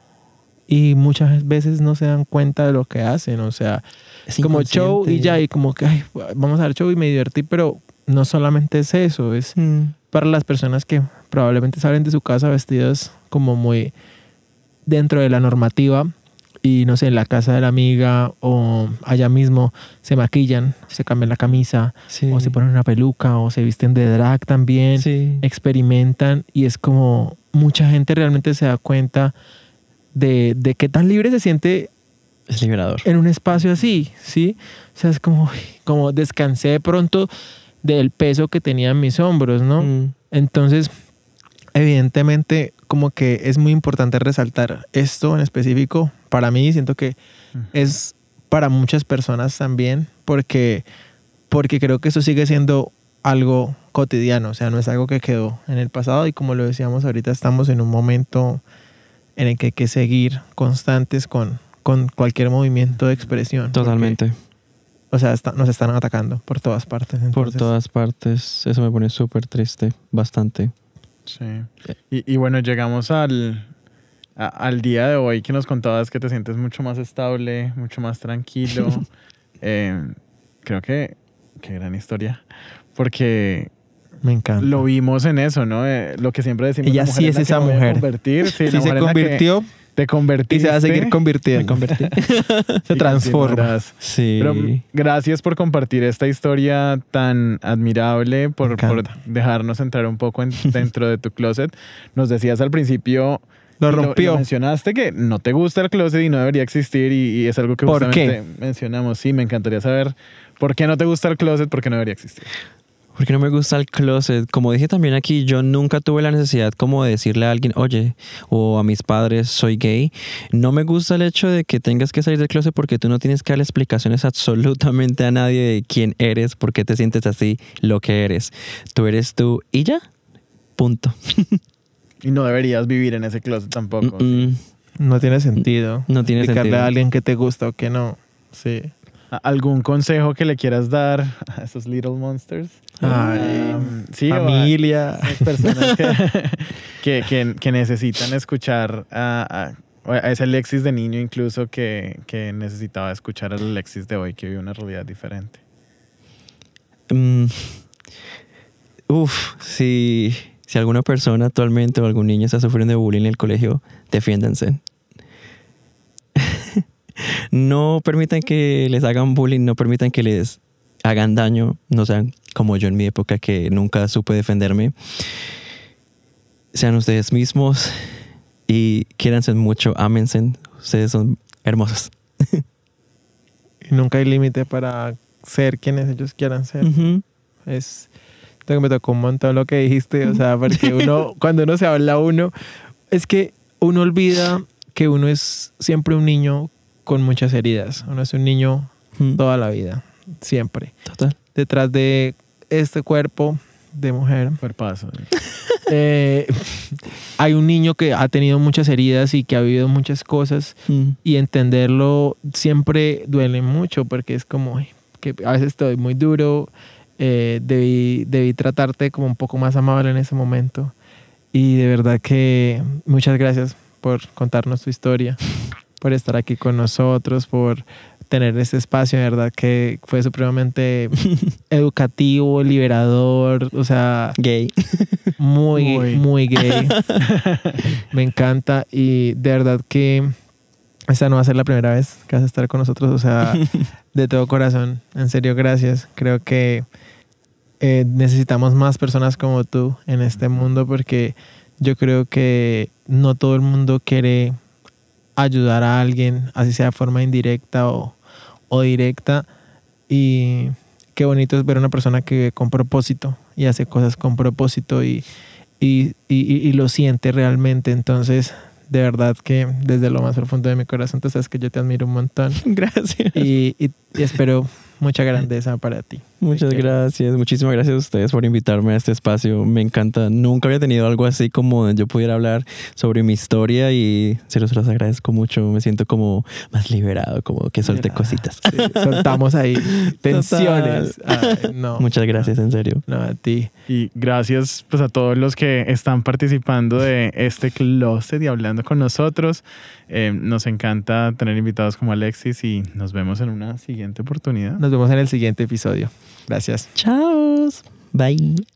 y muchas veces no se dan cuenta de lo que hacen. O sea, Es como show y ya, y como que ay, vamos a dar show y me divertí, pero no solamente es eso, es para las personas que probablemente salen de su casa vestidas como muy dentro de la normativa y no sé, en la casa de la amiga o allá mismo se maquillan, se cambian la camisa, Sí. o se ponen una peluca o se visten de drag también, Sí. experimentan y es como mucha gente realmente se da cuenta de qué tan libre se siente Es liberador. en un espacio así, ¿sí? O sea, es como descansé de pronto del peso que tenía en mis hombros, ¿no? Entonces, evidentemente, como que es muy importante resaltar esto en específico. Para mí, siento que es para muchas personas también, porque creo que eso sigue siendo algo cotidiano, o sea, no es algo que quedó en el pasado y como lo decíamos ahorita, estamos en un momento en el que hay que seguir constantes con cualquier movimiento de expresión. Totalmente. Porque, o sea, nos están atacando por todas partes. Por Entonces, todas partes. Eso me pone súper triste. Bastante. Sí. Y bueno, llegamos al día de hoy que nos contabas que te sientes mucho más estable, mucho más tranquilo. Creo que qué gran historia. Porque me encanta. lo vimos en eso, ¿no? Lo que siempre decimos. Ella sí es esa mujer. Sí, sí se convirtió. Te convertiste. Y se va a seguir convirtiendo. Se transforma. Sí. Pero gracias por compartir esta historia tan admirable, por dejarnos entrar un poco dentro de tu closet. Nos decías al principio... Lo rompió. Lo mencionaste que no te gusta el closet y no debería existir y es algo que justamente mencionamos. Sí, me encantaría saber por qué no te gusta el closet, por qué no debería existir. Porque no me gusta el closet. Como dije también aquí, yo nunca tuve la necesidad como de decirle a alguien, oye, o a mis padres, soy gay. No me gusta el hecho de que tengas que salir del closet porque tú no tienes que darle explicaciones absolutamente a nadie de quién eres, por qué te sientes así, lo que eres. Tú eres tú y ya. Punto. Y no deberías vivir en ese closet tampoco. ¿Sí? No tiene sentido. No tiene explicarle sentido. A alguien que te gusta o que no. Sí. ¿Algún consejo que le quieras dar a esos little monsters? Sí, familia. A personas que necesitan escuchar a ese Alexis de niño incluso que necesitaba escuchar al Alexis de hoy que vive una realidad diferente. Si alguna persona actualmente o algún niño está sufriendo de bullying en el colegio, defiéndanse. No permitan que les hagan bullying, no permitan que les hagan daño, no sean como yo en mi época que nunca supe defenderme. Sean ustedes mismos y quiéranse mucho, ámense, ustedes son hermosos. Y nunca hay límite para ser quienes ellos quieran ser. Es que me tocó un montón lo que dijiste, o sea, porque cuando uno se habla es que uno olvida que uno es siempre un niño con muchas heridas. Uno es un niño toda la vida, siempre. Total. Detrás de este cuerpo de mujer, Cuerpazo. hay un niño que ha tenido muchas heridas y que ha vivido muchas cosas, y entenderlo siempre duele mucho porque es como que a veces estoy muy duro, debí tratarte como un poco más amable en ese momento, y de verdad que muchas gracias por contarnos tu historia, por estar aquí con nosotros, por tener este espacio, de verdad que fue supremamente educativo, liberador, o sea, Gay. muy gay. Me encanta, y de verdad que esta no va a ser la primera vez que vas a estar con nosotros, o sea, de todo corazón, en serio, gracias. Creo que necesitamos más personas como tú en este mundo, porque yo creo que no todo el mundo quiere ayudar a alguien, así sea de forma indirecta o directa, y qué bonito es ver a una persona que vive con propósito y hace cosas con propósito y lo siente realmente. Entonces, de verdad que desde lo más profundo de mi corazón, tú sabes que yo te admiro un montón. Gracias. Y espero mucha grandeza para ti. Muchas gracias. Muchísimas gracias a ustedes por invitarme a este espacio. Me encanta. Nunca había tenido algo así como yo pudiera hablar sobre mi historia, y se los agradezco mucho. Me siento como más liberado, como que solté cositas. Sí, soltamos ahí tensiones. Ay, no. Muchas gracias, en serio. No, a ti. Y gracias pues a todos los que están participando de este closet y hablando con nosotros. Nos encanta tener invitados como Alexis, y nos vemos en una siguiente oportunidad. Nos vemos en el siguiente episodio. Gracias. Chao. Bye.